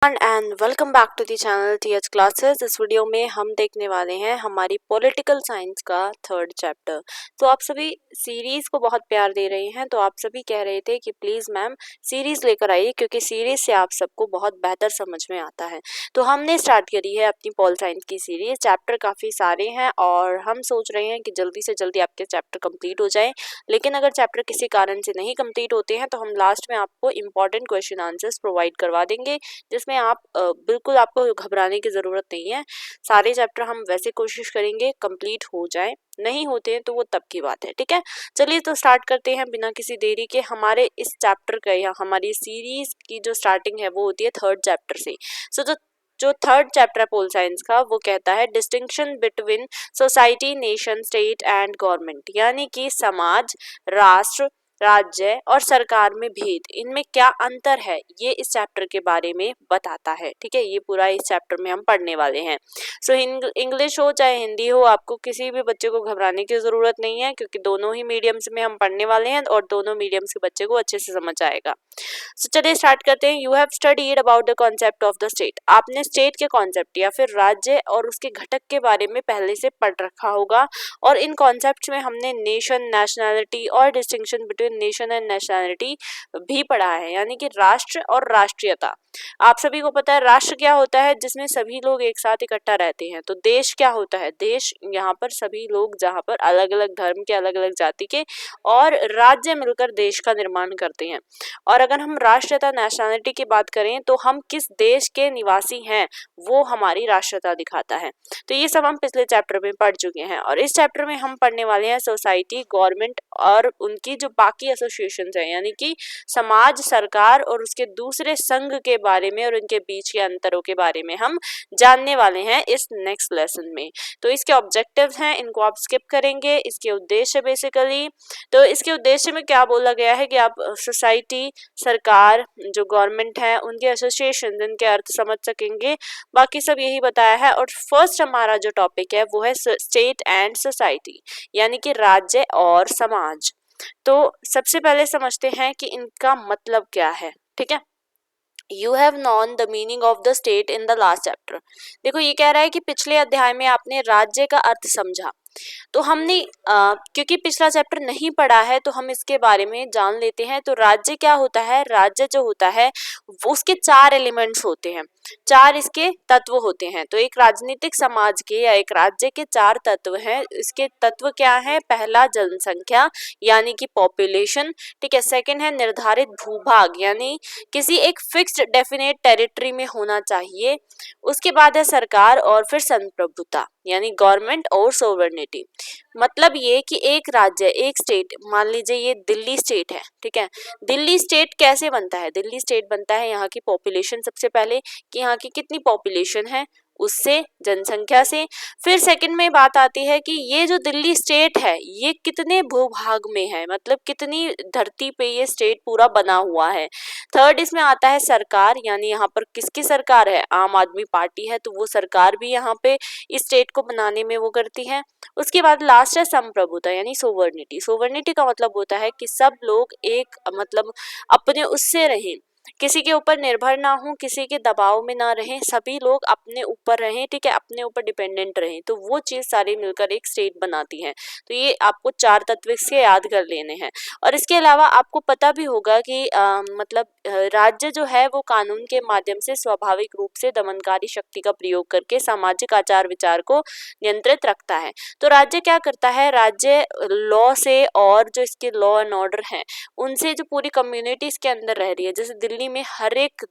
And welcome back to the channel TH classes. इस video में हम देखने वाले हैं हमारी पॉलिटिकल साइंस का थर्ड चैप्टर। तो आप सभी सीरीज को बहुत प्यार दे रहे हैं, तो आप सभी कह रहे थे कि प्लीज मैम सीरीज लेकर आइए, क्योंकि सीरीज से आप सबको बहुत बेहतर समझ में आता है। तो हमने स्टार्ट करी है अपनी पॉल साइंस की सीरीज। चैप्टर काफ़ी सारे हैं और हम सोच रहे हैं कि जल्दी से जल्दी आपके चैप्टर कंप्लीट हो जाए। लेकिन अगर चैप्टर किसी कारण से नहीं कंप्लीट होते हैं तो हम लास्ट में आपको इंपॉर्टेंट क्वेश्चन आंसर्स प्रोवाइड करवा देंगे, जिसमें आप बिल्कुल आपको घबराने की ज़रूरत नहीं है। सारे चैप्टर हम वैसे कोशिश करेंगे कंप्लीट हो जाए, नहीं होते हैं तो वो तब की बात है। ठीक है, चलिए तो स्टार्ट करते हैं बिना किसी देरी के। हमारे इस चैप्टर का या हमारी सीरीज की जो स्टार्टिंग है वो होती है थर्ड चैप्टर से। सो जो थर्ड चैप्टर है पोल साइंस का वो कहता है distinction between society, nation, state and government, यानी कि समाज, राष्ट्र, राज्य और सरकार में भेद, इनमें क्या अंतर है, ये इस चैप्टर के बारे में बताता है। ठीक है, ये पूरा इस चैप्टर में हम पढ़ने वाले हैं। सो इंग्लिश हो चाहे हिंदी हो, आपको किसी भी बच्चे को घबराने की जरूरत नहीं है, क्योंकि दोनों ही मीडियम्स में हम पढ़ने वाले हैं और दोनों मीडियम्स के बच्चे को अच्छे से समझ आएगा। सो चलिए स्टार्ट करते हैं। You have studied about the concept of the state. आपने स्टेट के कॉन्सेप्ट या फिर राज्य और उसके घटक के बारे में पहले से पढ़ रखा होगा, और इन कॉन्सेप्ट्स में हमने नेशन, नेशनैलिटी और distinction between nation and nationality भी पढ़ा है, यानी कि राष्ट्र और राष्ट्रीयता। आप सभी को पता है राष्ट्र क्या होता है, जिसमें सभी लोग एक साथ इकट्ठा रहते हैं। तो देश क्या होता है, देश यहाँ पर सभी लोग, जहाँ पर अलग अलग धर्म के, अलग अलग जाति के और राज्य मिलकर देश का निर्माण करते हैं। और अगर हम राष्ट्रीयता, नेशनैलिटी की बात करें तो हम किस देश के निवासी हैं वो हमारी राष्ट्रीयता दिखाता है। तो ये सब हम पिछले चैप्टर में पढ़ चुके हैं, और इस चैप्टर में हम पढ़ने वाले हैं सोसाइटी, गवर्नमेंट और उनकी जो बाकी एसोसिएशंस हैं, यानी कि समाज, सरकार और उसके दूसरे संघ के बारे में और उनके बीच के अंतरों के बारे में हम जानने वाले हैं इस नेक्स्ट लेसन में। तो इसके ऑब्जेक्टिव्स हैं, इनको आप स्किप करेंगे। इसके उद्देश्य बेसिकली, तो इसके उद्देश्य में क्या बोला गया है कि आप सोसाइटी, सरकार, जो गवर्नमेंट है, उनके एसोसिएशन, इनके अर्थ समझ सकेंगे। बाकी सब यही बताया है। और फर्स्ट हमारा जो टॉपिक है वो है स्टेट एंड सोसाइटी, यानी कि राज्य और समाज। तो सबसे पहले समझते हैं कि इनका मतलब क्या है। ठीक है, you have known the meaning of the state in the last chapter. देखो ये कह रहा है कि पिछले अध्याय में आपने राज्य का अर्थ समझा। तो हमने क्योंकि पिछला चैप्टर नहीं पढ़ा है तो हम इसके बारे में जान लेते हैं। तो राज्य क्या होता है, राज्य जो होता है वो उसके 4 एलिमेंट्स होते हैं, 4 इसके तत्व होते हैं। तो एक राजनीतिक समाज के या एक राज्य के 4 तत्व हैं। इसके तत्व क्या है, पहला जनसंख्या यानी कि पॉपुलेशन। ठीक है, सेकंड है निर्धारित भूभाग, यानी किसी एक फिक्स्ड डेफिनेट टेरिटरी में होना चाहिए। उसके बाद है सरकार, और फिर संप्रभुता यानी गवर्नमेंट और सोवरेनिटी। मतलब ये कि एक राज्य, एक स्टेट, मान लीजिए ये दिल्ली स्टेट है। ठीक है, दिल्ली स्टेट कैसे बनता है, दिल्ली स्टेट बनता है यहाँ की पॉपुलेशन, सबसे पहले कि यहाँ की कितनी पॉपुलेशन है, उससे, जनसंख्या से। फिर सेकंड में बात आती है कि ये जो दिल्ली स्टेट है ये कितने भूभाग में है, मतलब कितनी धरती पे ये स्टेट पूरा बना हुआ है। थर्ड इसमें आता है सरकार, यानी यहाँ पर किसकी सरकार है, आम आदमी पार्टी है, तो वो सरकार भी यहाँ पे इस स्टेट को बनाने में वो करती है। उसके बाद लास्ट है संप्रभुता यानी सोवर्निटी। सोवर्निटी का मतलब होता है कि सब लोग एक मतलब अपने उससे रहें, किसी के ऊपर निर्भर ना हो, किसी के दबाव में ना रहें, सभी लोग अपने ऊपर रहें। ठीक है, अपने ऊपर डिपेंडेंट रहें। तो वो चीज़ सारी मिलकर एक स्टेट बनाती है। तो ये आपको 4 तत्व इसके याद कर लेने हैं। और इसके अलावा आपको पता भी होगा कि मतलब राज्य जो है वो कानून के माध्यम से स्वाभाविक रूप से दमनकारी शक्ति का प्रयोग करके सामाजिक आचार विचार को नियंत्रित रखता है। तो राज्य क्या करता है, राज्य लॉ से और जो इसके लॉ एंड ऑर्डर हैं उनसे जो पूरी कम्युनिटी इसके अंदर रह रही है, जैसे दिल्ली में हर एक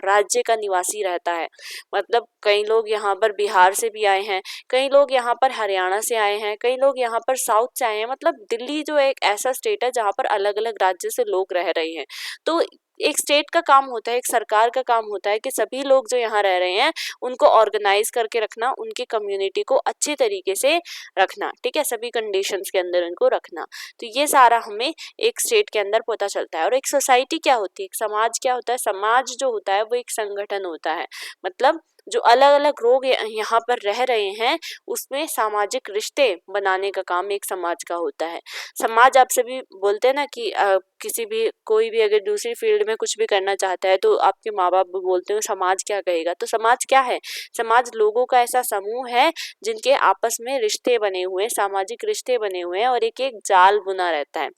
राज्य का निवासी रहता है। मतलब कई लोग यहाँ पर बिहार से भी आए हैं, कई लोग यहाँ पर हरियाणा से आए हैं, कई लोग यहाँ पर साउथ से आए हैं। मतलब दिल्ली जो एक ऐसा स्टेट है जहाँ पर अलग अलग राज्य से लोग रह रहे हैं। तो एक स्टेट का काम होता है, एक सरकार का काम होता है कि सभी लोग जो यहाँ रह रहे हैं उनको ऑर्गेनाइज करके रखना, उनकी कम्युनिटी को अच्छे तरीके से रखना। ठीक है, सभी कंडीशंस के अंदर उनको रखना। तो ये सारा हमें एक स्टेट के अंदर पता चलता है। और एक सोसाइटी क्या होती है, एक समाज क्या होता है, समाज जो होता है वो एक संगठन होता है। मतलब जो अलग अलग लोग यहाँ पर रह रहे हैं उसमें सामाजिक रिश्ते बनाने का काम एक समाज का होता है। समाज आप सभी बोलते हैं ना कि किसी भी कोई भी अगर दूसरी फील्ड में कुछ भी करना चाहता है तो आपके माँ बाप भी बोलते हैं समाज क्या कहेगा। तो समाज क्या है? समाज लोगों का ऐसा समूह है जिनके आपस में रिश्ते बने हुए हैं, सामाजिक रिश्ते बने हुए हैं और एक एक जाल बुना रहता है,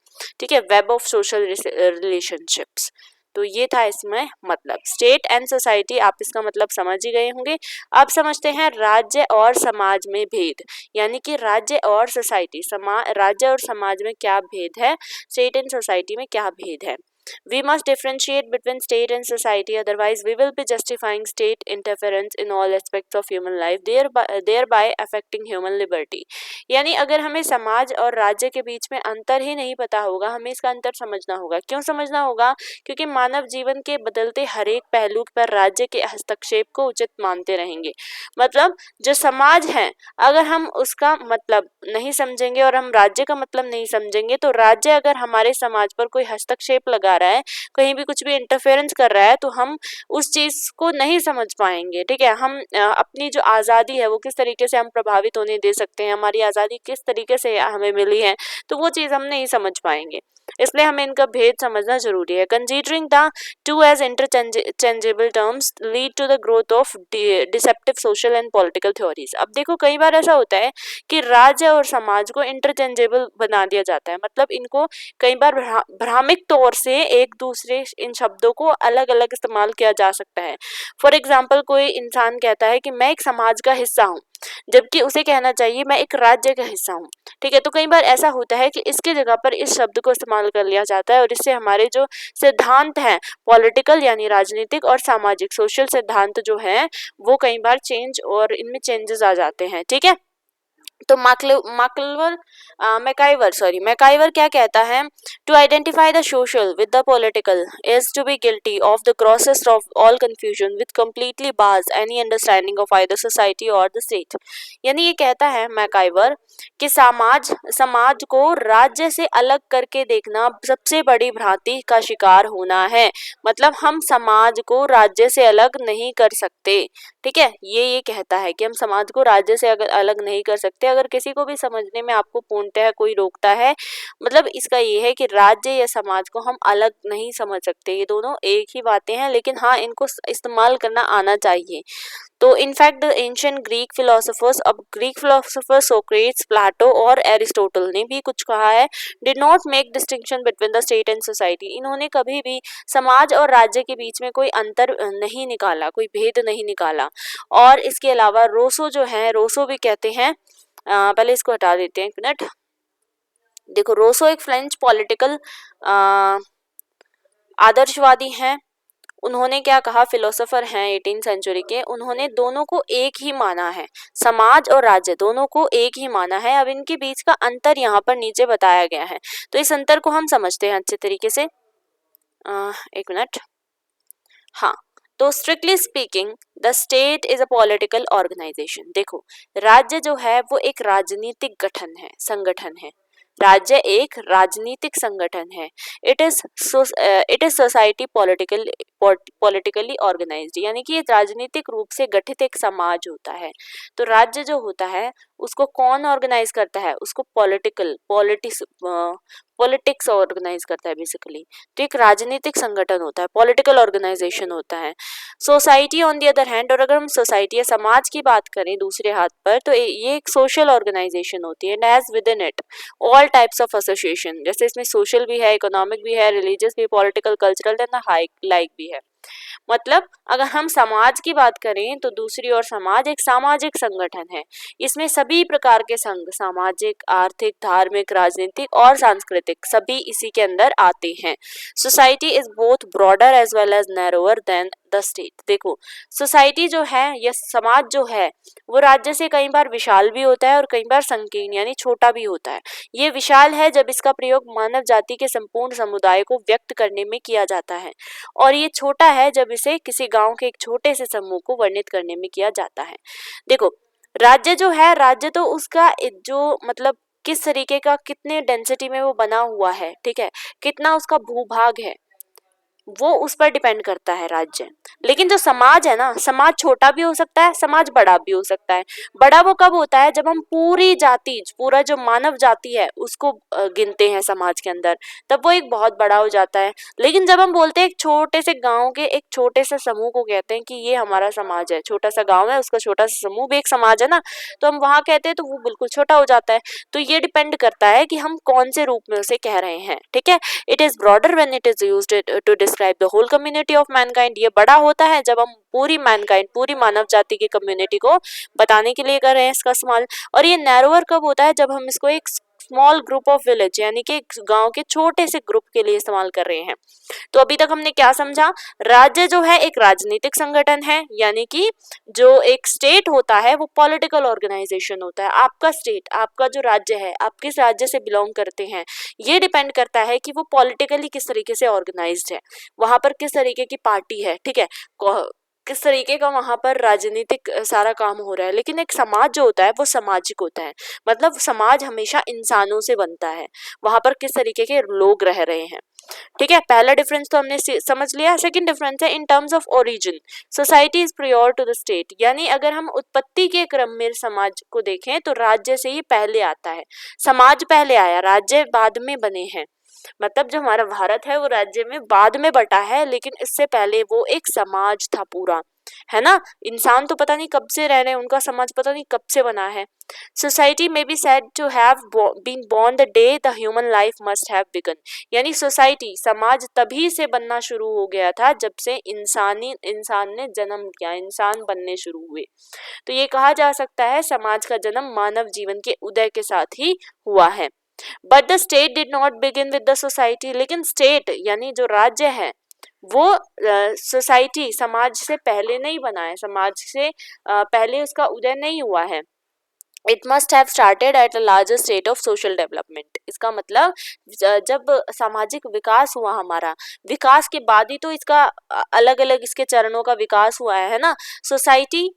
ठीक है, वेब ऑफ सोशल रिलेशनशिप्स। तो ये था इसमें मतलब स्टेट एंड सोसाइटी, आप इसका मतलब समझ ही गए होंगे। अब समझते हैं राज्य और समाज में भेद, यानी कि राज्य और सोसाइटी, राज्य और समाज में क्या भेद है, स्टेट एंड सोसाइटी में क्या भेद है। We must differentiate between state and society, otherwise we will be justifying state interference in all aspects of human life, thereby affecting human liberty। यानी अगर हमें समाज और राज्य के बीच में अंतर ही नहीं पता होगा, हमें इसका अंतर समझना होगा। क्यों समझना होगा? क्योंकि मानव जीवन के बदलते हर एक पहलू पर राज्य के हस्तक्षेप को उचित मानते रहेंगे। मतलब जो समाज है, अगर हम उसका मतलब नहीं समझेंगे और हम राज्य का मतलब नहीं समझेंगे, तो राज्य अगर हमारे समाज पर कोई हस्तक्षेप लगा रहा है, कहीं भी कुछ भी इंटरफेरेंस कर रहा है, तो हम उस चीज को नहीं समझ पाएंगे, ठीक है। हम अपनी जो आज़ादी है वो किस तरीके से हम प्रभावित होने दे सकते हैं, हमारी आज़ादी किस तरीके से हमें मिली है, तो वो चीज़ हम नहीं समझ पाएंगे। इसलिए हमें इनका भेद समझना जरूरी है। Considering the two as interchangeable terms lead to the growth of deceptive social and political theories. अब देखो कई बार ऐसा होता है कि राज्य और समाज को इंटरचेंजेबल बना दिया जाता है, मतलब इनको कई बार भ्रामिक तौर से एक दूसरे इन शब्दों को अलग अलग इस्तेमाल किया जा सकता है। फॉर एग्जाम्पल कोई इंसान कहता है कि मैं एक समाज का हिस्सा हूँ, जबकि उसे कहना चाहिए मैं एक राज्य का हिस्सा हूँ, ठीक है। तो कई बार ऐसा होता है कि इसके जगह पर इस शब्द को इस्तेमाल कर लिया जाता है और इससे हमारे जो सिद्धांत हैं पॉलिटिकल यानी राजनीतिक और सामाजिक सोशल सिद्धांत जो हैं वो कई बार चेंज और इनमें चेंजेस आ जाते हैं, ठीक है। तो मैकाइवर क्या कहता है? To identify the social with the political is to be guilty of the grossest of all confusion with completely bars any understanding of either society और द स्टेट। यानी ये कहता है मैकाइवर कि समाज को राज्य से अलग करके देखना सबसे बड़ी भ्रांति का शिकार होना है। मतलब हम समाज को राज्य से अलग नहीं कर सकते, ठीक है। ये कहता है कि हम समाज को राज्य से अगर अलग नहीं कर सकते। अगर किसी को भी समझने में आपको पूर्णतः कोई रोकता है, मतलब इसका ये है कि राज्य या समाज को हम अलग नहीं समझ सकते, ये दोनों एक ही बातें हैं, लेकिन हाँ इनको इस्तेमाल करना आना चाहिए। तो in fact the ancient Greek philosophers, अब ग्रीक फिलोसोफर सोक्रेट्स, प्लाटो और एरिस्टोटल ने भी कुछ कहा है, did not make distinction between the state and society. इन्होंने कभी भी समाज और राज्य के बीच में कोई अंतर नहीं निकाला, कोई भेद नहीं निकाला। और इसके अलावा रोसो जो है, रोसो भी कहते हैं, पहले इसको हटा देते हैं एक मिनट। देखो रोसो एक फ्रेंच पॉलिटिकल आदर्शवादी हैं। उन्होंने क्या कहा, फिलोसोफर हैं 18वीं सेंचुरी के, उन्होंने दोनों को एक ही माना है, समाज और राज्य दोनों को एक ही माना है। अब इनके बीच का अंतर यहाँ पर नीचे बताया गया है, तो इस अंतर को हम समझते हैं अच्छे तरीके से। एक मिनट, हाँ। तो strictly speaking the state is a political organisation. देखो राज्य जो है वो एक राजनीतिक गठन है, संगठन है। राज्य एक राजनीतिक संगठन है। It is society politically organised, यानी कि राजनीतिक रूप से गठित एक समाज होता है। तो राज्य जो होता है उसको कौन ऑर्गेनाइज करता है? उसको पॉलिटिक्स ऑर्गेनाइज करता है बेसिकली। तो एक राजनीतिक संगठन होता है, पॉलिटिकल ऑर्गेनाइजेशन होता है। Society on the other hand, और अगर हम सोसाइटी या समाज की बात करें दूसरे हाथ पर, तो ये एक सोशल ऑर्गेनाइजेशन होती है। And as within it all types of association, जैसे इसमें सोशल भी है, इकोनॉमिक भी है, रिलीजियस भी, पॉलिटिकल, कल्चरल एंड लाइक भी है। मतलब अगर हम समाज की बात करें तो दूसरी ओर समाज एक सामाजिक संगठन है। इसमें सभी प्रकार के संघ, सामाजिक, आर्थिक, धार्मिक, राजनीतिक और सांस्कृतिक, सभी इसी के अंदर आते हैं। Society is both broader as well as narrower than the state. देखो सोसाइटी जो है या समाज जो है वो राज्य से कई बार विशाल भी होता है और कई बार संकीर्ण यानी छोटा भी होता है। ये विशाल है जब इसका प्रयोग मानव जाति के संपूर्ण समुदाय को व्यक्त करने में किया जाता है, और ये छोटा है जब इसे किसी गांव के एक छोटे से समूह को वर्णित करने में किया जाता है। देखो राज्य जो है, राज्य तो उसका जो मतलब किस तरीके का, कितने डेंसिटी में वो बना हुआ है, ठीक है, कितना उसका भूभाग है, वो उस पर डिपेंड करता है राज्य। लेकिन जो समाज है ना, समाज छोटा भी हो सकता है, समाज बड़ा भी हो सकता है। बड़ा वो कब होता है, जब हम पूरी जाति, पूरा जो मानव जाति है उसको गिनते हैं समाज के अंदर, तब वो एक बहुत बड़ा हो जाता है। लेकिन जब हम बोलते हैं एक छोटे से गांव के एक छोटे से समूह को कहते हैं कि ये हमारा समाज है, छोटा सा गांव है उसका छोटा सा समूह भी एक समाज है ना, तो हम वहाँ कहते हैं तो वो बिल्कुल छोटा हो जाता है। तो ये डिपेंड करता है कि हम कौन से रूप में उसे कह रहे हैं, ठीक है। It is broader when it is used to describe the whole community of mankind. ये बड़ा होता है जब हम पूरी मैनकाइंड, पूरी मानव जाति की कम्युनिटी को बताने के लिए कर रहे हैं इसका इस्तेमाल। और ये नैरोअर कब होता है, जब हम इसको एक स्मॉल ग्रुप ऑफ विलेज यानी कि गांव के छोटे से ग्रुप के लिए इस्तेमाल कर रहे हैं। तो अभी तक हमने क्या समझा, राज्य जो है एक राजनीतिक संगठन है, यानी कि जो एक स्टेट होता है वो पॉलिटिकल ऑर्गेनाइजेशन होता है। आपका स्टेट, आपका जो राज्य है, आप किस राज्य से बिलोंग करते हैं, ये डिपेंड करता है कि वो पॉलिटिकली किस तरीके से ऑर्गेनाइज्ड है, वहां पर किस तरीके की पार्टी है, ठीक है, किस तरीके का वहां पर राजनीतिक सारा काम हो रहा है। लेकिन एक समाज जो होता है वो सामाजिक होता है, मतलब समाज हमेशा इंसानों से बनता है, वहां पर किस तरीके के लोग रह रहे हैं, ठीक है। पहला डिफरेंस तो हमने समझ लिया। सेकंड डिफरेंस है in terms of origin, society is prior to the state. यानी अगर हम उत्पत्ति के क्रम में समाज को देखें तो राज्य से ही पहले आता है, समाज पहले आया, राज्य बाद में बने हैं। मतलब जो हमारा भारत है वो राज्य में बाद में बटा है, लेकिन इससे पहले वो एक समाज था पूरा, है ना। इंसान तो पता नहीं कब से रह रहे हैं, उनका समाज पता नहीं कब से बना है। सोसाइटी में be said to have been born the day the human life must have begun. यानी सोसाइटी, समाज तभी से बनना शुरू हो गया था जब से इंसान ने जन्म लिया, इंसान बनने शुरू हुए। तो ये कहा जा सकता है समाज का जन्म मानव जीवन के उदय के साथ ही हुआ है। But the state did not begin with the society. लेकिन स्टेट यानी जो राज्य है वो सोसाइटी, समाज से पहले नहीं बना है, समाज से पहले उसका उदय नहीं हुआ है। It must have started at a larger state of social development. इसका मतलब जब सामाजिक विकास हुआ, हमारा विकास के बाद ही तो इसका अलग अलग इसके चरणों का विकास हुआ है ना। सोसाइटी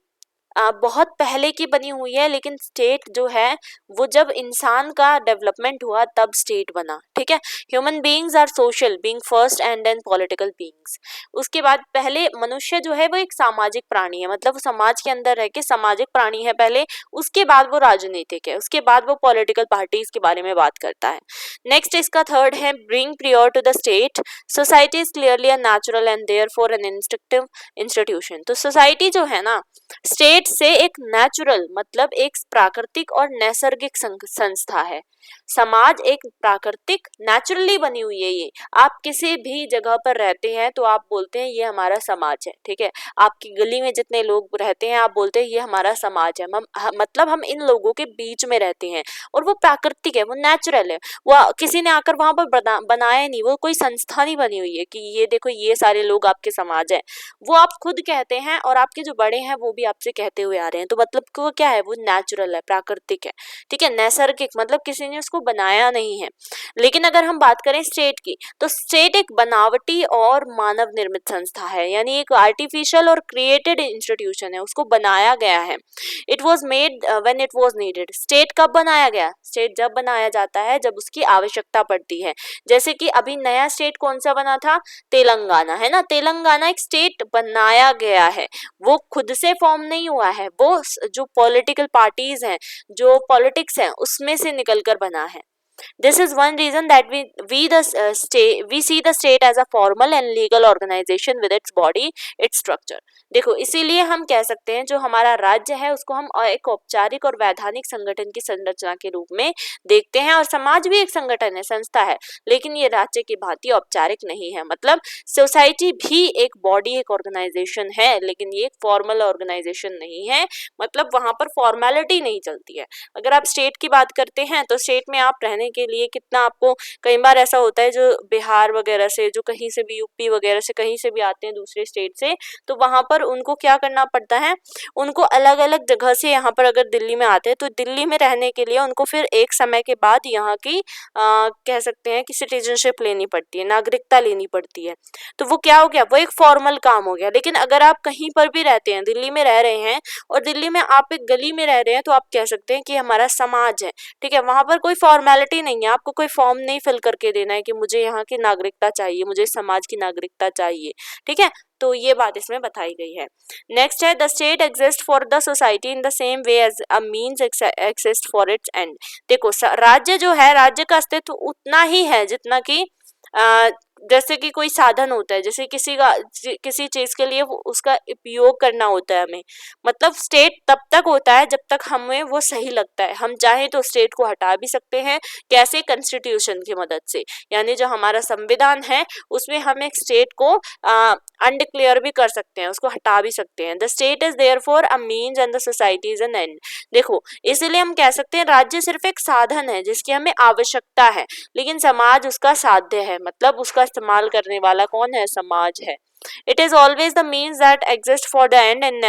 बहुत पहले की बनी हुई है, लेकिन स्टेट जो है वो जब इंसान का डेवलपमेंट हुआ तब स्टेट बना, ठीक है। Human beings are social being first and then political beings. उसके बाद पहले मनुष्य जो है वो एक सामाजिक प्राणी है, मतलब वो समाज के अंदर रह के सामाजिक प्राणी है पहले, उसके बाद वो राजनीतिक है, उसके बाद वो पॉलिटिकल पार्टीज के बारे में बात करता है। नेक्स्ट इसका थर्ड है bring prior to the state. Society is clearly a natural and therefore an instructive institution. तो सोसाइटी जो है ना, स्टेट से एक नेचुरल मतलब एक प्राकृतिक और नैसर्गिक संस्था है। समाज एक प्राकृतिक नेचुरली बनी हुई है। ये आप किसी भी जगह पर रहते हैं तो आप बोलते हैं ये हमारा समाज है, ठीक है। आपकी गली में जितने लोग रहते हैं आप बोलते हैं ये हमारा समाज है। मतलब हम इन लोगों के बीच में रहते हैं और वो प्राकृतिक है, वो नेचुरल है, वो किसी ने आकर वहां पर बनाया नहीं, वो कोई संस्था नहीं बनी हुई है कि ये देखो ये सारे लोग आपके समाज है। वो आप खुद कहते हैं और आपके जो बड़े हैं वो भी आपसे कहते हुए आ रहे हैं। तो मतलब कि वो क्या है, वो नेचुरल है, प्राकृतिक है, ठीक है, नैसर्गिक, मतलब किसी ने उसको बनाया नहीं है। लेकिन अगर हम बात करें स्टेट की, तो स्टेट एक बनावटी और मानव निर्मित संस्था है, यानी एक आर्टिफिशियल और क्रिएटेड इंस्टीट्यूशन है, उसको बनाया गया है। It was made when it was needed. State कब बनाया गया, स्टेट जब बनाया जाता है जब उसकी आवश्यकता पड़ती है। जैसे कि अभी नया स्टेट कौन सा बना था, तेलंगाना, है ना। तेलंगाना एक स्टेट बनाया गया है, वो खुद से फॉर्म नहीं हुआ है, वो जो पॉलिटिकल पार्टीज हैं, जो पॉलिटिक्स है उसमें से निकलकर बना है। This is one reason that we see the state as a formal and legal organization with its body, its structure. देखो इसीलिए हम कह सकते हैं जो हमारा राज्य है उसको हम एक औपचारिक और वैधानिक संगठन की संरचना के रूप में देखते हैं, और समाज भी एक संगठन है, संस्था है, लेकिन ये राज्य की भांति औपचारिक नहीं है। मतलब सोसाइटी भी एक बॉडी, एक ऑर्गेनाइजेशन है, लेकिन ये एक फॉर्मल ऑर्गेनाइजेशन नहीं है, मतलब वहां पर फॉर्मेलिटी नहीं चलती है। अगर आप स्टेट की बात करते हैं तो स्टेट में आप रहने के लिए कितना, आपको कई बार ऐसा होता है जो बिहार वगैरह से, जो कहीं से भी यूपी वगैरह से कहीं से भी आते हैं दूसरे स्टेट से, तो वहां पर उनको क्या करना पड़ता है, उनको अलग अलग जगह से यहाँ पर अगर दिल्ली में आते हैं तो दिल्ली में रहने के लिए उनको फिर एक समय के बाद यहाँ की कह सकते हैं कि सिटीजनशिप लेनी पड़ती है, नागरिकता लेनी पड़ती है। तो वो क्या हो गया, वो एक फॉर्मल काम हो गया। लेकिन अगर आप कहीं पर भी रहते हैं, दिल्ली में रह रहे हैं और दिल्ली में आप एक गली में रह रहे हैं, तो आप कह सकते हैं कि हमारा समाज है, ठीक है, वहां पर कोई फॉर्मेलिटी फॉर्मेलिटी नहीं है, आपको कोई फॉर्म नहीं फिल करके देना है कि मुझे यहाँ की नागरिकता चाहिए, मुझे समाज की नागरिकता चाहिए, ठीक है। तो ये बात इसमें बताई गई है। नेक्स्ट है the state exist for the society in the same way as a means exist for its end. देखो राज्य जो है, राज्य का अस्तित्व उतना ही है जितना कि जैसे कि कोई साधन होता है, जैसे किसी चीज के लिए उसका उपयोग करना होता है हमें, मतलब स्टेट तब तक होता है जब तक हमें वो सही लगता है। हम चाहे तो स्टेट को हटा भी सकते हैं, कैसे? कॉन्स्टिट्यूशन की मदद से, यानी जो हमारा संविधान है उसमें हम एक स्टेट को अनडिक्लेयर भी कर सकते हैं, उसको हटा भी सकते हैं। The state is therefore a means and the society is an and. देखो इसीलिए हम कह सकते हैं राज्य सिर्फ एक साधन है जिसकी हमें आवश्यकता है, लेकिन समाज उसका साध्य है, मतलब उसका इस्तेमाल करने वाला कौन है? समाज है। It is always the means that exist for the end and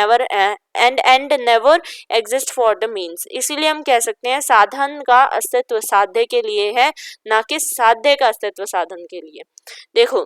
never exist for the means। इसीलिए हम कह सकते हैं साधन का अस्तित्व साध्य के लिए है, ना कि साध्य का अस्तित्व साधन के लिए। देखो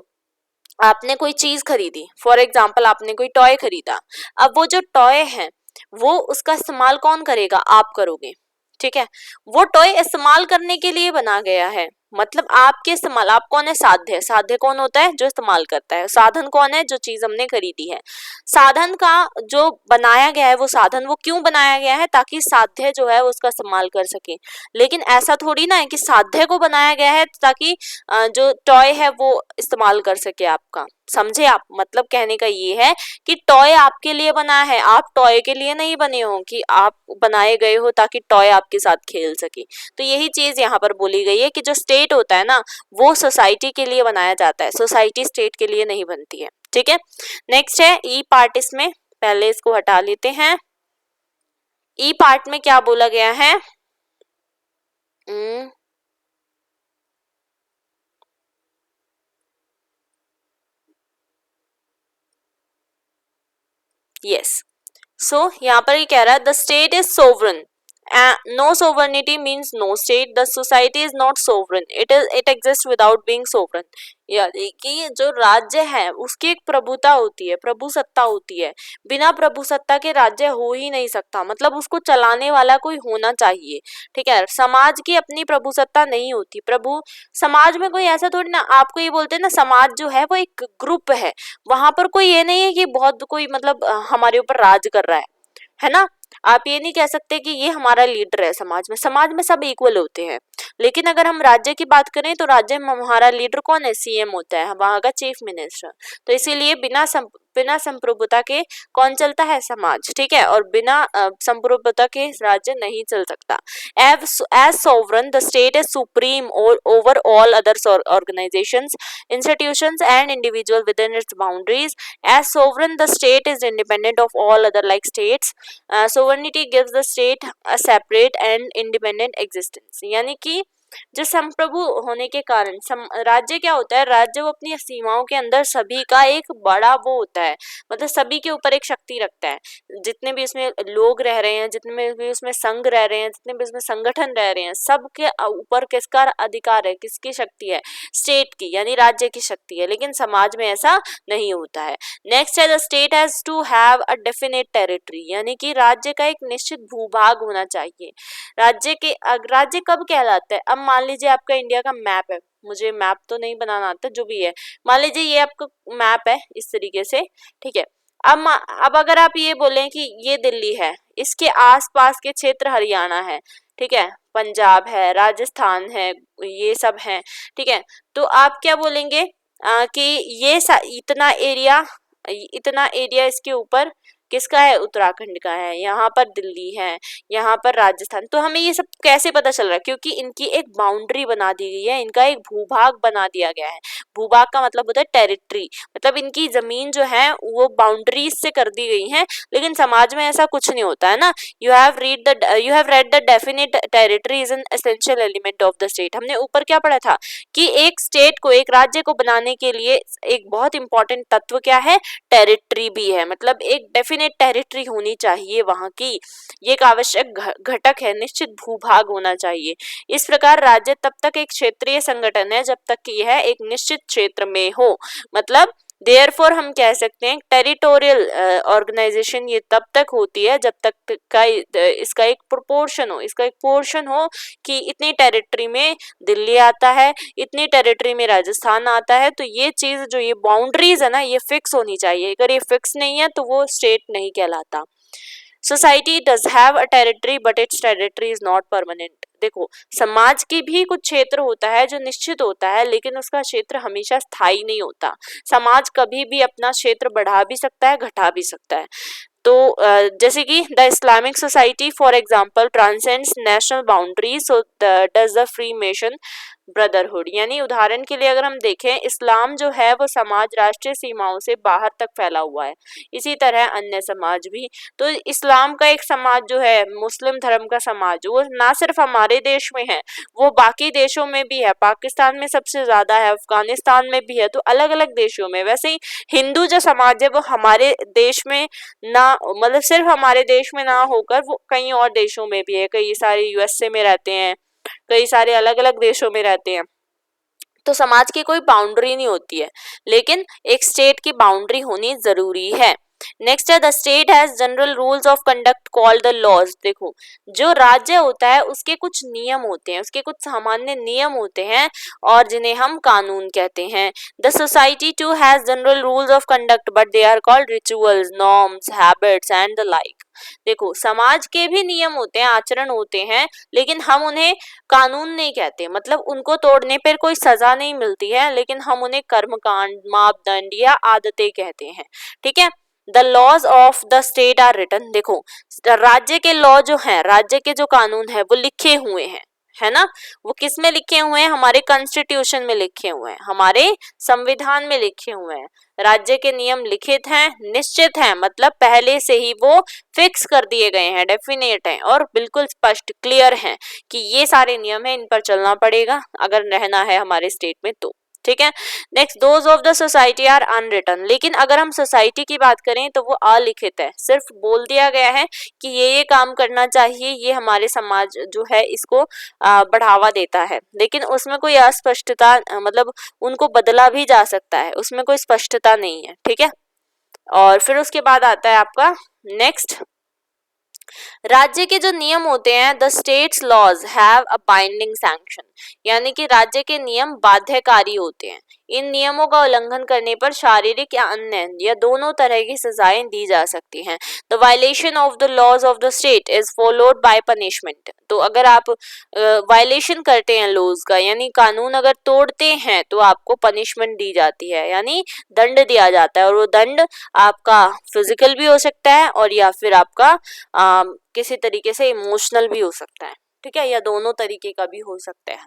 आपने कोई चीज खरीदी, फॉर एग्जाम्पल आपने कोई टॉय खरीदा, अब वो जो टॉय है वो उसका इस्तेमाल कौन करेगा? आप करोगे, ठीक है। वो टॉय इस्तेमाल करने के लिए बना गया है, मतलब आपके इस्तेमाल, आप कौन है? साध्य। साध्य कौन होता है? जो इस्तेमाल करता है। साधन कौन है? जो चीज हमने खरीदी है। साधन का जो बनाया गया है वो साधन, वो क्यों बनाया गया है? ताकि साध्य जो है उसका इस्तेमाल कर सके। लेकिन ऐसा थोड़ी ना है कि साध्य को बनाया गया है ताकि जो टॉय है वो इस्तेमाल कर सके आपका। समझे आप? मतलब कहने का ये है कि टॉय आपके लिए बना है, आप टॉय के लिए नहीं बने हो कि आप बनाए गए हो ताकि टॉय आपके साथ खेल सके। तो यही चीज यहाँ पर बोली गई है कि जो स्टेट होता है ना वो सोसाइटी के लिए बनाया जाता है, सोसाइटी स्टेट के लिए नहीं बनती है, ठीक है। नेक्स्ट है ई पार्ट, इसमें पहले इसको हटा लेते हैं। ई पार्ट में क्या बोला गया है? यस, सो यहाँ पर ये कह रहा है the state is sovereign, no sovereignty means no state, the society is not sovereign, it exists without being sovereign। यानी कि जो राज्य है उसकी एक प्रभुता होती है, प्रभुसत्ता होती है, बिना प्रभुसत्ता के राज्य हो ही नहीं सकता, मतलब उसको चलाने वाला कोई होना चाहिए, ठीक है। समाज की अपनी प्रभुसत्ता नहीं होती, प्रभु समाज में कोई ऐसा थोड़ी ना, आपको ये बोलते हैं ना समाज जो है वो एक ग्रुप है, वहां पर कोई ये नहीं है कि बहुत कोई मतलब हमारे ऊपर राज कर रहा है ना। आप ये नहीं कह सकते कि ये हमारा लीडर है समाज में, समाज में सब इक्वल होते हैं। लेकिन अगर हम राज्य की बात करें तो राज्य में हमारा लीडर कौन है? सीएम होता है, वहां का चीफ मिनिस्टर। तो इसीलिए बिना संप्रभुता के कौन चलता है? समाज, ठीक है। और बिना संप्रभुता के राज्य नहीं चल सकता। As sovereign the state is supreme over all other organisations, institutions and individual within its boundaries। As sovereign, the state is independent of all other like states। Sovereignty gives the state a separate and independent existence। यानी कि जो संप्रभु होने के कारण राज्य क्या होता है? राज्य वो अपनी सीमाओं के अंदर सभी का एक बड़ा वो होता है, मतलब सभी के ऊपर एक शक्ति रखता है। जितने भी इसमें लोग रह रहे हैं, जितने भी उसमें संघ रह रहे हैं, जितने भी उसमें संगठन रह रहे हैं, सबके ऊपर किसका अधिकार है? किसकी शक्ति है? स्टेट की, यानी राज्य की शक्ति है। लेकिन समाज में ऐसा नहीं होता है। नेक्स्ट है the state has to have a definite territory, यानी कि राज्य का एक निश्चित भूभाग होना चाहिए। राज्य कब कहलाता है? अब मान लीजिए आपका इंडिया का मैप है, मुझे मैप तो नहीं बनाना आता, जो भी है मान लीजिए ये आपका मैप है इस तरीके से, ठीक है। अब अगर आप ये बोलें कि ये दिल्ली है, इसके आसपास के क्षेत्र हरियाणा है, ठीक है, पंजाब है, राजस्थान है, ये सब है, ठीक है। तो आप क्या बोलेंगे कि ये इतना एरिया इसके ऊपर किसका है? उत्तराखंड का है, यहाँ पर दिल्ली है, यहाँ पर राजस्थान। तो हमें ये सब कैसे पता चल रहा है? क्योंकि इनकी एक बाउंड्री बना दी गई है, इनका एक भूभाग बना दिया गया है। भूभाग का मतलब होता है टेरिटरी, मतलब इनकी जमीन जो है वो बाउंड्रीज से कर दी गई है। लेकिन समाज में ऐसा कुछ नहीं होता है ना। You have read the definite territory is an essential element of the state. हमने ऊपर क्या पढ़ा था कि एक स्टेट को, एक राज्य को बनाने के लिए एक बहुत इंपॉर्टेंट तत्व क्या है? टेरिटरी भी है, मतलब एक डेफिनेट टेरिटरी होनी चाहिए वहां की, ये एक आवश्यक घटक है, निश्चित भूभाग होना चाहिए। इस प्रकार राज्य तब तक एक क्षेत्रीय संगठन है जब तक कि यह एक निश्चित क्षेत्र में हो, मतलब देयरफॉर हम कह सकते हैं टेरिटोरियल ऑर्गेनाइजेशन ये तब तक होती है जब तक का इसका एक प्रोपोर्शन हो, इसका एक पोर्शन हो कि इतनी टेरिटरी में दिल्ली आता है, इतनी टेरिटरी में राजस्थान आता है। तो ये चीज जो ये बाउंड्रीज है ना, ये फिक्स होनी चाहिए। अगर ये फिक्स नहीं है तो वो स्टेट नहीं कहलाता। Society does have a territory but it's territory is not permanent. देखो, समाज की भी कुछ क्षेत्र होता है जो निश्चित होता है, लेकिन उसका क्षेत्र हमेशा स्थायी नहीं होता। समाज कभी भी अपना क्षेत्र बढ़ा भी सकता है, घटा भी सकता है। तो जैसे कि the Islamic society for example transcends national boundaries, so does the free mason brotherhood. यानी उदाहरण के लिए अगर हम देखें, इस्लाम जो है वो समाज राष्ट्रीय सीमाओं से बाहर तक फैला हुआ है, इसी तरह अन्य समाज भी। तो इस्लाम का एक समाज जो है, मुस्लिम धर्म का समाज, वो ना सिर्फ हमारे देश में है, वो बाकी देशों में भी है। पाकिस्तान में सबसे ज्यादा है, अफगानिस्तान में भी है, तो अलग अलग देशों में। वैसे ही हिंदू जो समाज है वो हमारे देश में ना, मतलब सिर्फ हमारे देश में ना होकर वो कई और देशों में भी है। कई सारे यूएसए में रहते हैं, कई सारे अलग अलग देशों में रहते हैं। तो समाज की कोई बाउंड्री नहीं होती है, लेकिन एक स्टेट की बाउंड्री होनी जरूरी है। नेक्स्ट है the state has general rules of conduct called the laws. देखो, जो राज्य होता है उसके कुछ नियम होते हैं, उसके कुछ सामान्य नियम होते हैं और जिन्हें हम कानून कहते हैं। The society too has general rules of conduct but they are called rituals, norms, habits and the like. देखो, समाज के भी नियम होते हैं, आचरण होते हैं, लेकिन हम उन्हें कानून नहीं कहते। मतलब उनको तोड़ने पर कोई सजा नहीं मिलती है, लेकिन हम उन्हें कर्मकांड, मापदंड या आदतें कहते हैं। ठीक है। The laws of the state are written. देखो, राज्य के लॉ जो हैं, राज्य के जो कानून है वो लिखे हुए हैं, है ना। वो किस में लिखे हुए हैं? हमारे कॉन्स्टिट्यूशन में लिखे हुए हैं, हमारे संविधान में लिखे हुए हैं। राज्य के नियम लिखित हैं, निश्चित हैं, मतलब पहले से ही वो फिक्स कर दिए गए हैं, डेफिनेट हैं और बिल्कुल स्पष्ट, क्लियर हैं कि ये सारे नियम हैं, इन पर चलना पड़ेगा अगर रहना है हमारे स्टेट में तो। ठीक है। Next, those of the society are unwritten. लेकिन अगर हम सोसाइटी की बात करें तो वो अलिखित है, सिर्फ बोल दिया गया है कि ये काम करना चाहिए, ये हमारे समाज जो है इसको बढ़ावा देता है, लेकिन उसमें कोई अस्पष्टता, मतलब उनको बदला भी जा सकता है, उसमें कोई स्पष्टता नहीं है। ठीक है। और फिर उसके बाद आता है आपका नेक्स्ट, राज्य के जो नियम होते हैं, the state's laws have a binding sanction. यानी कि राज्य के नियम बाध्यकारी होते हैं। इन नियमों का उल्लंघन करने पर शारीरिक या अन्य या दोनों तरह की सजाएं दी जा सकती हैं। The violation of the laws of the state is followed by punishment. तो अगर आप वायलेशन करते हैं लॉज का, यानी कानून अगर तोड़ते हैं, तो आपको पनिशमेंट दी जाती है, यानी दंड दिया जाता है। और वो दंड आपका फिजिकल भी हो सकता है और या फिर आपका किसी तरीके से इमोशनल भी हो सकता है। ठीक है, या दोनों तरीके का भी हो सकता है।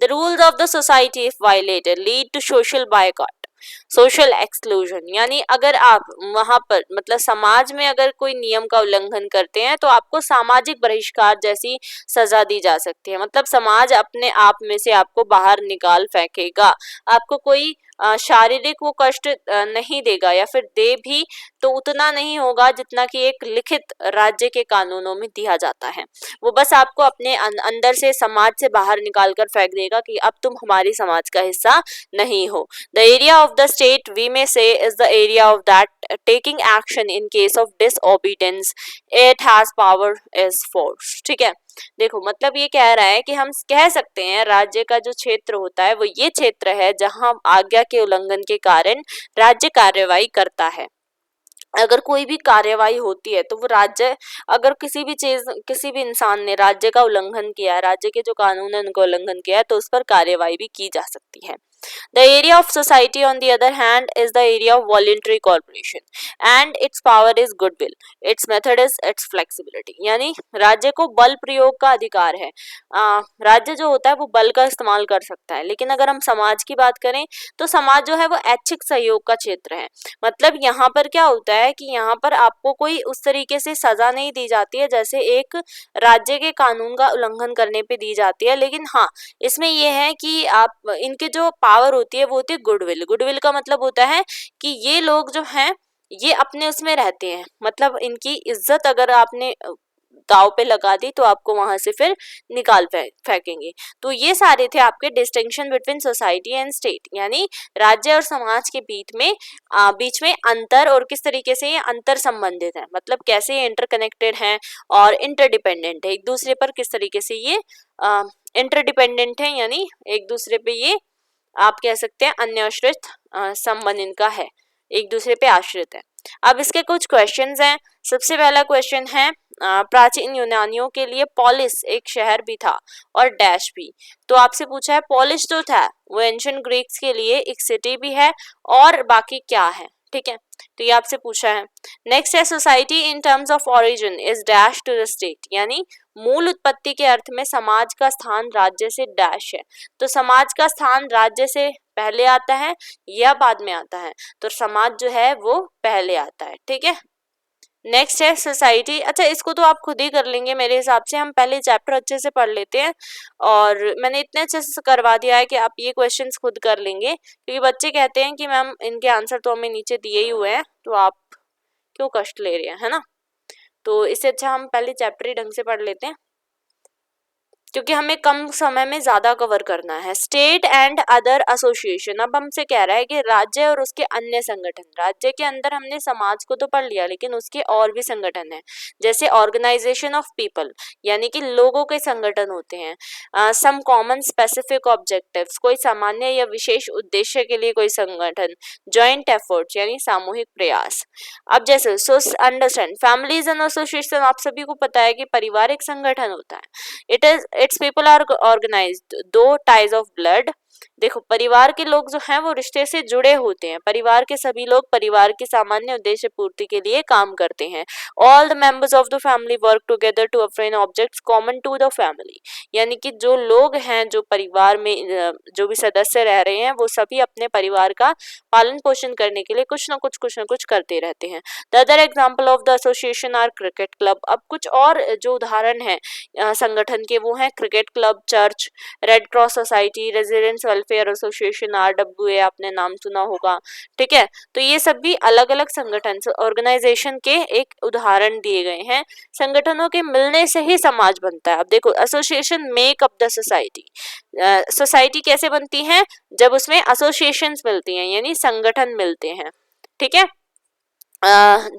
The rules of the society if violated lead to social boycott, social exclusion. यानी अगर आप वहां पर, मतलब समाज में अगर कोई नियम का उल्लंघन करते हैं तो आपको सामाजिक बहिष्कार जैसी सजा दी जा सकती है। मतलब समाज अपने आप में से आपको बाहर निकाल फेंकेगा, आपको कोई शारीरिक वो कष्ट नहीं देगा, या फिर दे भी तो उतना नहीं होगा जितना कि एक लिखित राज्य के कानूनों में दिया जाता है। वो बस आपको अपने अंदर से, समाज से बाहर निकाल कर फेंक देगा कि अब तुम हमारी समाज का हिस्सा नहीं हो। The area of the state we may say is the area of that taking action in case of disobedience. It has power is force. ठीक है। देखो, मतलब ये कह रहा है कि हम कह सकते हैं राज्य का जो क्षेत्र होता है वो ये क्षेत्र है जहां आज्ञा के उल्लंघन के कारण राज्य कार्यवाही करता है। अगर कोई भी कार्यवाही होती है तो वो राज्य, अगर किसी भी चीज, किसी भी इंसान ने राज्य का उल्लंघन किया है, राज्य के जो कानून है उनका उल्लंघन किया है, तो उस पर कार्यवाही भी की जा सकती है। The area of society on the other hand is the area of voluntary cooperation and its power is goodwill. Its method is its flexibility. यानी राज्य को बल प्रयोग का अधिकार है। राज्य जो होता है वो बल का इस्तेमाल कर सकता है, लेकिन अगर हम समाज की बात करें तो समाज जो है वो ऐच्छिक सहयोग का क्षेत्र है। मतलब यहाँ पर क्या होता है कि यहाँ पर आपको कोई उस तरीके से सजा नहीं दी जाती है जैसे एक राज्य के कानून का उल्लंघन करने पे दी जाती है, लेकिन हाँ, इसमें यह है कि आप, इनके जो पावर होती है वो होती है गुडविल। गुडविल का मतलब होता है कि ये लोग जो हैं ये अपने उसमें रहते हैं, मतलब इनकी इज्जत अगर आपने दाव पे लगा दी तो आपको वहां से फिर निकाल फेंकेंगे। तो ये सारे थे आपके distinction between society and state, यानी राज्य और समाज के बीच में अंतर और किस तरीके से ये अंतर संबंधित है, मतलब कैसे ये इंटरकनेक्टेड हैं और इंटरडिपेंडेंट है, एक दूसरे पर किस तरीके से ये इंटरडिपेंडेंट है, यानी एक दूसरे पे ये आप कह सकते हैं अन्याश्रित संबंध इनका है, एक दूसरे पे आश्रित है। अब इसके कुछ क्वेश्चंस हैं। सबसे पहला क्वेश्चन है प्राचीन यूनानियों के लिए पॉलिस एक शहर भी था और डैश भी। तो आपसे पूछा है पॉलिस जो था वो एंशिएंट ग्रीक्स के लिए एक सिटी भी है और बाकी क्या है, ठीक है, तो ये आपसे पूछा है। नेक्स्ट है society in terms of origin is dash to the state, यानी मूल उत्पत्ति के अर्थ में समाज का स्थान राज्य से डैश है। तो समाज का स्थान राज्य से पहले आता है या बाद में आता है, तो समाज जो है वो पहले आता है, ठीक है। नेक्स्ट है सोसाइटी, अच्छा इसको तो आप खुद ही कर लेंगे मेरे हिसाब से, हम पहले चैप्टर अच्छे से पढ़ लेते हैं और मैंने इतने अच्छे से करवा दिया है कि आप ये क्वेश्चंस खुद कर लेंगे, क्योंकि बच्चे कहते हैं कि मैम इनके आंसर तो हमें नीचे दिए ही हुए हैं तो आप क्यों कष्ट ले रहे हैं, है ना। तो इससे अच्छा हम पहले चैप्टर ही ढंग से पढ़ लेते हैं, क्योंकि हमें कम समय में ज्यादा कवर करना है। स्टेट एंड अदर एसोसिएशन, अब हमसे कह रहा है कि राज्य और उसके अन्य संगठन, राज्य के अंदर हमने समाज को तो पढ़ लिया लेकिन उसके और भी संगठन हैं, जैसे ऑर्गेनाइजेशन ऑफ पीपल, यानी कि लोगों के संगठन होते हैं। सम कॉमन स्पेसिफिक ऑब्जेक्टिव्स, कोई सामान्य या विशेष उद्देश्य के लिए कोई संगठन। जॉइंट एफर्ट्स, यानी सामूहिक प्रयास। अब जैसे अंडरस्टैंड फैमिलीज एंड एसोसिएशन, आप सभी को पता है कि पारिवारिक संगठन होता है। Its people are organized though ties of blood, देखो परिवार के लोग जो हैं वो रिश्ते से जुड़े होते हैं, परिवार के सभी लोग परिवार की सामान्य उद्देश्य पूर्ति के लिए काम करते हैं। All the members of the family work together to attain objects common to the family, यानी कि जो लोग हैं, जो परिवार में जो भी सदस्य रह रहे हैं वो सभी अपने परिवार का पालन पोषण करने के लिए कुछ ना कुछ करते रहते हैं। The other example of the association are cricket club, अब कुछ और जो उदाहरण है संगठन के वो है cricket club, church, red Cross society, residents welfare association RWA, आपने नाम सुना होगा, ठीक है। तो ये सब भी अलग अलग संगठन ऑर्गेनाइजेशन के एक उदाहरण दिए गए हैं। संगठनों के मिलने से ही समाज बनता है। अब देखो association make up the society, society कैसे बनती है, जब उसमें एसोसिएशंस मिलती हैं, यानी संगठन मिलते हैं, ठीक है।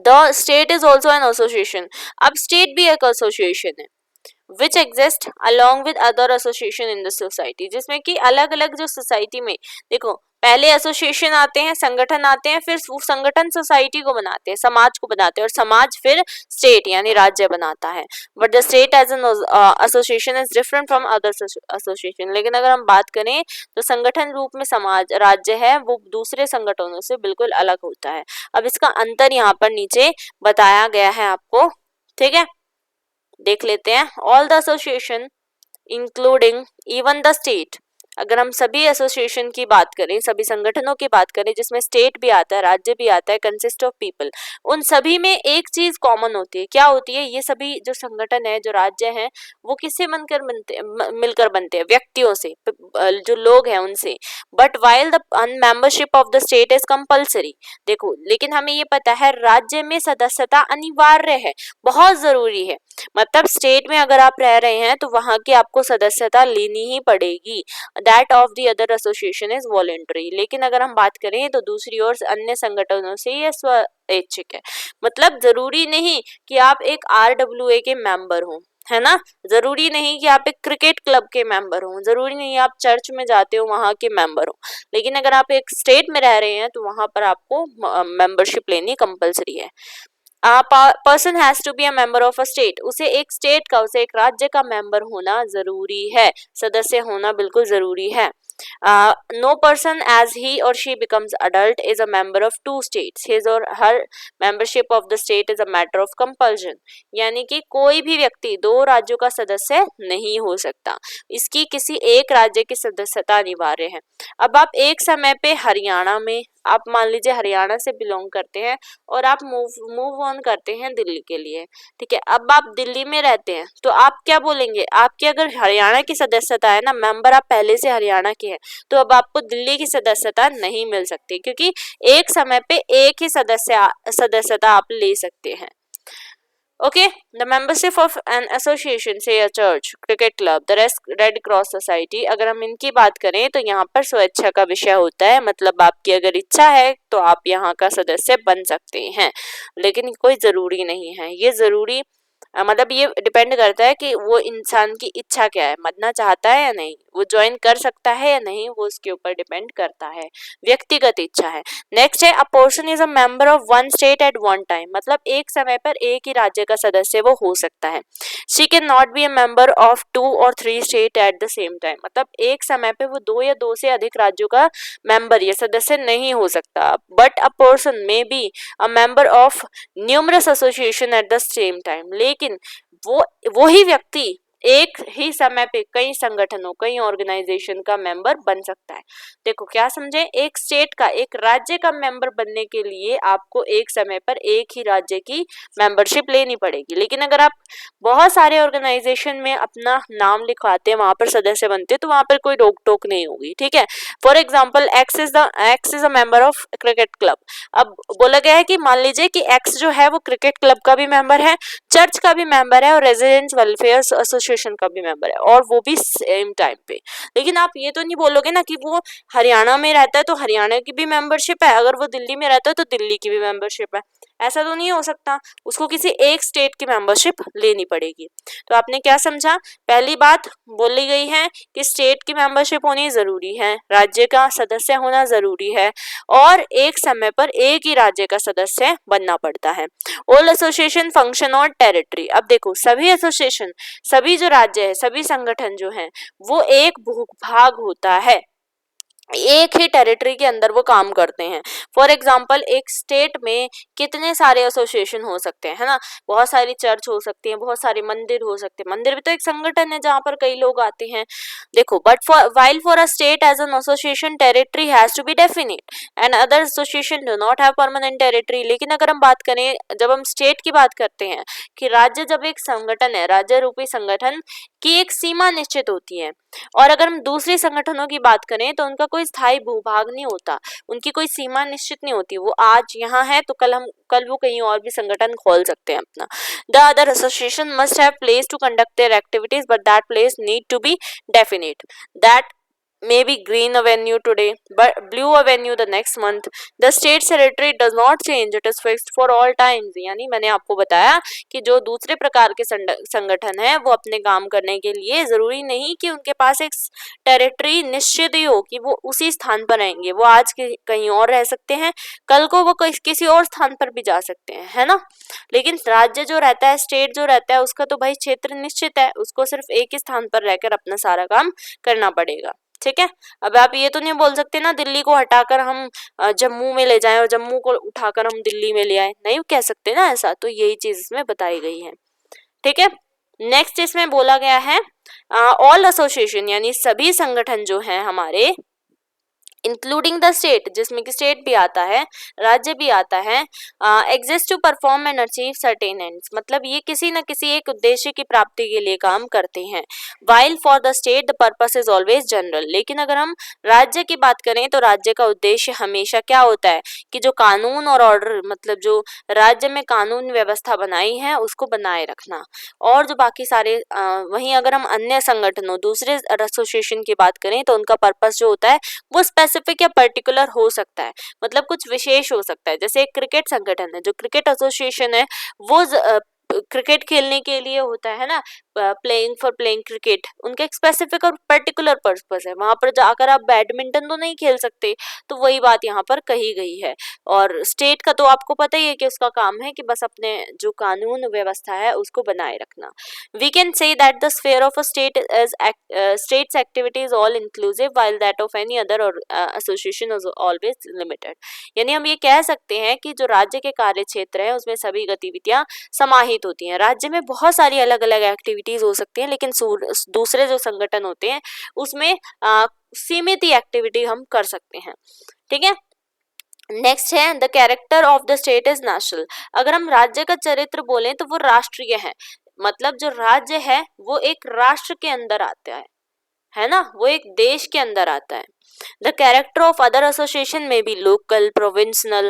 The state is also an association, अब स्टेट भी एक एसोसिएशन है which exist along with other association in the society, जिसमें कि अलग अलग जो सोसाइटी में, देखो पहले एसोसिएशन आते हैं, संगठन आते हैं, फिर वो संगठन सोसाइटी को बनाते हैं, समाज को बनाते हैं, और समाज फिर स्टेट यानी राज्य बनाता है। But the state as an association is different from other association, लेकिन अगर हम बात करें तो संगठन रूप में समाज राज्य है वो दूसरे संगठनों से बिल्कुल अलग होता है। अब इसका अंतर यहाँ पर नीचे बताया गया है आपको, ठीक है, देख लेते हैं। All the association including even the state, अगर हम सभी एसोसिएशन की बात करें, सभी संगठनों की बात करें जिसमें स्टेट भी आता है, राज्य भी आता है, कंसिस्ट ऑफ पीपल, उन सभी में एक चीज कॉमन होती है। क्या होती है, ये सभी जो संगठन है, जो राज्य हैं, वो किससे मिलकर बनते हैं, व्यक्तियों से, जो लोग हैं उनसे। But while the membership of the state is compulsory, देखो लेकिन हमें ये पता है राज्य में सदस्यता अनिवार्य है, बहुत जरूरी है। मतलब स्टेट में अगर आप रह रहे हैं तो वहां की आपको सदस्यता लेनी ही पड़ेगी। That of the other association is voluntary, लेकिन अगर हम बात करें तो दूसरी ओर अन्य संगठनों से यह स्वैच्छिक है। मतलब जरूरी नहीं कि आप एक RWA के मेंबर हो, है ना, जरूरी नहीं कि आप एक क्रिकेट क्लब के मेंबर हो, जरूरी नहीं आप चर्च में जाते हो वहां के मेंबर हो, लेकिन अगर आप एक स्टेट में रह रहे हैं तो वहां पर आपको मेंबरशिप लेनी कंपलसरी है। Person has to be a member of a state, उसे एक स्टेट का, उसे एक राज्य का मेंबर होना जरूरी है, सदस्य होना बिल्कुल जरूरी है। No person as he or she becomes adult is a member of two states. His or her membership of the state is a matter of compulsion. यानी कि कोई भी व्यक्ति दो राज्यों का सदस्य नहीं हो सकता, इसकी किसी एक राज्य की सदस्यता अनिवार्य है। अब आप एक समय पे हरियाणा में, आप मान लीजिए हरियाणा से बिलोंग करते हैं और आप मूव ऑन करते हैं दिल्ली के लिए, ठीक है। अब आप दिल्ली में रहते हैं तो आप क्या बोलेंगे, आपकी अगर हरियाणा की सदस्यता है ना, मेंबर आप पहले से हरियाणा के हैं, तो अब आपको दिल्ली की सदस्यता नहीं मिल सकती, क्योंकि एक समय पे एक ही सदस्यता आप ले सकते हैं। Okay, the membership of an association से a church, cricket club, the Red Cross society, अगर हम इनकी बात करें तो यहाँ पर स्वेच्छा का विषय होता है, मतलब आपकी अगर इच्छा है तो आप यहाँ का सदस्य बन सकते हैं, लेकिन कोई जरूरी नहीं है। ये जरूरी मतलब ये डिपेंड करता है कि वो इंसान की इच्छा क्या है, बनना चाहता है या नहीं, वो ज्वाइन कर सकता है या नहीं, वो उसके ऊपर डिपेंड करता है, व्यक्तिगत इच्छा है। नेक्स्ट है, a person is a member of one state at one time, मतलब एक समय पर एक ही राज्य का सदस्य वो हो सकता है। She can not be a member of 2 और 3 state at the same time, मतलब एक समय पे वो 2 या 2 से अधिक राज्यों का मेंबर या सदस्य नहीं हो सकता। But a person may be a member of numerous association at the same time, लेकिन वो ही व्यक्ति एक ही समय पे कई संगठनों, कई ऑर्गेनाइजेशन का मेंबर बन सकता है। देखो क्या समझे, एक स्टेट का, एक राज्य का मेंबर बनने के लिए आपको एक समय पर एक ही राज्य की मेंबरशिप लेनी पड़ेगी, लेकिन अगर आप बहुत सारे ऑर्गेनाइजेशन में अपना नाम लिखवाते हैं, वहां पर सदस्य बनते हैं, तो वहां पर कोई रोक टोक नहीं होगी, ठीक है। For example, x is a member of cricket club. अब बोला गया है कि मान लीजिए कि एक्स जो है वो क्रिकेट क्लब का भी मेंबर है, चर्च का भी मेंबर है और रेजिडेंट्स वेलफेयर एसोसिएशन का भी मेंबर है, और वो भी सेम टाइम पे। लेकिन आप ये तो नहीं बोलोगे ना कि वो हरियाणा में रहता है तो हरियाणा की भी मेंबरशिप है, अगर वो दिल्ली में रहता है तो दिल्ली की भी मेंबरशिप है, ऐसा तो नहीं हो सकता। उसको किसी एक स्टेट की मेंबरशिप लेनी पड़ेगी। तो आपने क्या समझा, पहली बात बोली गई है कि स्टेट की मेंबरशिप होनी जरूरी है, राज्य का सदस्य होना जरूरी है, और एक समय पर एक ही राज्य का सदस्य बनना पड़ता है। All association function on territory, अब देखो सभी एसोसिएशन, सभी जो राज्य है, सभी संगठन जो हैं, वो एक भूभाग होता है, एक ही टेरिटरी के अंदर वो काम करते हैं। फॉर एग्जाम्पल, एक स्टेट में कितने सारे एसोसिएशन हो सकते हैं, है ना, बहुत सारी चर्च हो सकती हैं, बहुत सारे मंदिर हो सकते हैं, मंदिर भी तो एक संगठन है जहाँ पर कई लोग आते हैं। देखो, but for a state as an association territory has to be definite and other association do not have permanent territory. लेकिन अगर हम बात करें, जब हम स्टेट की बात करते हैं कि राज्य जब एक संगठन है, राज्य रूपी संगठन की एक सीमा निश्चित होती है, और अगर हम दूसरे संगठनों की बात करें तो उनका कोई स्थायी भूभाग नहीं होता, उनकी कोई सीमा निश्चित नहीं होती, वो आज यहाँ है तो कल वो कहीं और भी संगठन खोल सकते हैं अपना। The other association must have place to conduct their activities but that place need to be definite, that may be green avenue today but blue avenue the next month. The state secretary does not change, it is fixed for all times। यानी मैंने आपको बताया कि जो दूसरे प्रकार के संगठन है वो अपने काम करने के लिए जरूरी नहीं कि उनके पास एक टेरिटरी निश्चित ही हो कि वो उसी स्थान पर रहेंगे, वो आज कहीं और रह सकते हैं, कल को वो किसी और स्थान पर भी जा सकते हैं, है ना। लेकिन राज्य जो रहता है, स्टेट जो रहता है, उसका तो भाई क्षेत्र निश्चित है, उसको सिर्फ एक ही स्थान पर रहकर अपना सारा काम करना पड़ेगा, ठीक है। अब आप ये तो नहीं बोल सकते ना दिल्ली को हटाकर हम जम्मू में ले जाएं और जम्मू को उठाकर हम दिल्ली में ले आए, नहीं कह सकते ना ऐसा। तो यही चीज इसमें बताई गई है, ठीक है। नेक्स्ट इसमें बोला गया है ऑल एसोसिएशन, यानी सभी संगठन जो हैं हमारे, इंक्लूडिंग द स्टेट, जिसमें कि स्टेट भी आता है, राज्य भी आता है, exist to perform and achieve certain ends, मतलब ये किसी न किसी एक उद्देश्य की प्राप्ति के लिए काम करते हैं। While for the state the purpose is always general, लेकिन अगर हम राज्य की बात करें तो राज्य का उद्देश्य हमेशा क्या होता है कि जो कानून और ऑर्डर, मतलब जो राज्य में कानून व्यवस्था बनाई है उसको बनाए रखना, और जो बाकी सारे वहीं अगर हम अन्य संगठनों, दूसरे एसोसिएशन की बात करें तो उनका पर्पस जो होता है वो स्पेसिफिक या पर्टिकुलर हो सकता है, मतलब कुछ विशेष हो सकता है। जैसे एक क्रिकेट संगठन है, जो क्रिकेट एसोसिएशन है, वो क्रिकेट खेलने के लिए होता है ना, प्लेइंग फॉर प्लेइंग क्रिकेट, उनका एक स्पेसिफिक और पर्टिकुलर पर्पस है, वहां पर जाकर आप बैडमिंटन तो नहीं खेल सकते। तो वही बात यहाँ पर कही गई है। और स्टेट का तो आपको पता ही है कि उसका काम है कि बस अपने जो कानून व्यवस्था है उसको बनाए रखना। We can say that the sphere of a state is state's activity is all inclusive while that of any other association is always limited, यानी हम ये कह सकते हैं कि जो राज्य के कार्य क्षेत्र है उसमें सभी गतिविधियां समाहित होती हैं। राज्य में बहुत सारी अलग अलग एक्टिविटीज हो सकती हैं, लेकिन दूसरे जो संगठन होते हैं उसमें सीमित ही एक्टिविटी हम कर सकते हैं, ठीक है। नेक्स्ट है the character of the state is national, अगर हम राज्य का चरित्र बोलें तो वो राष्ट्रीय है, मतलब जो राज्य है वो एक राष्ट्र के अंदर आता है है ना, वो एक देश के अंदर आता है। The character of other association may be local, provincial,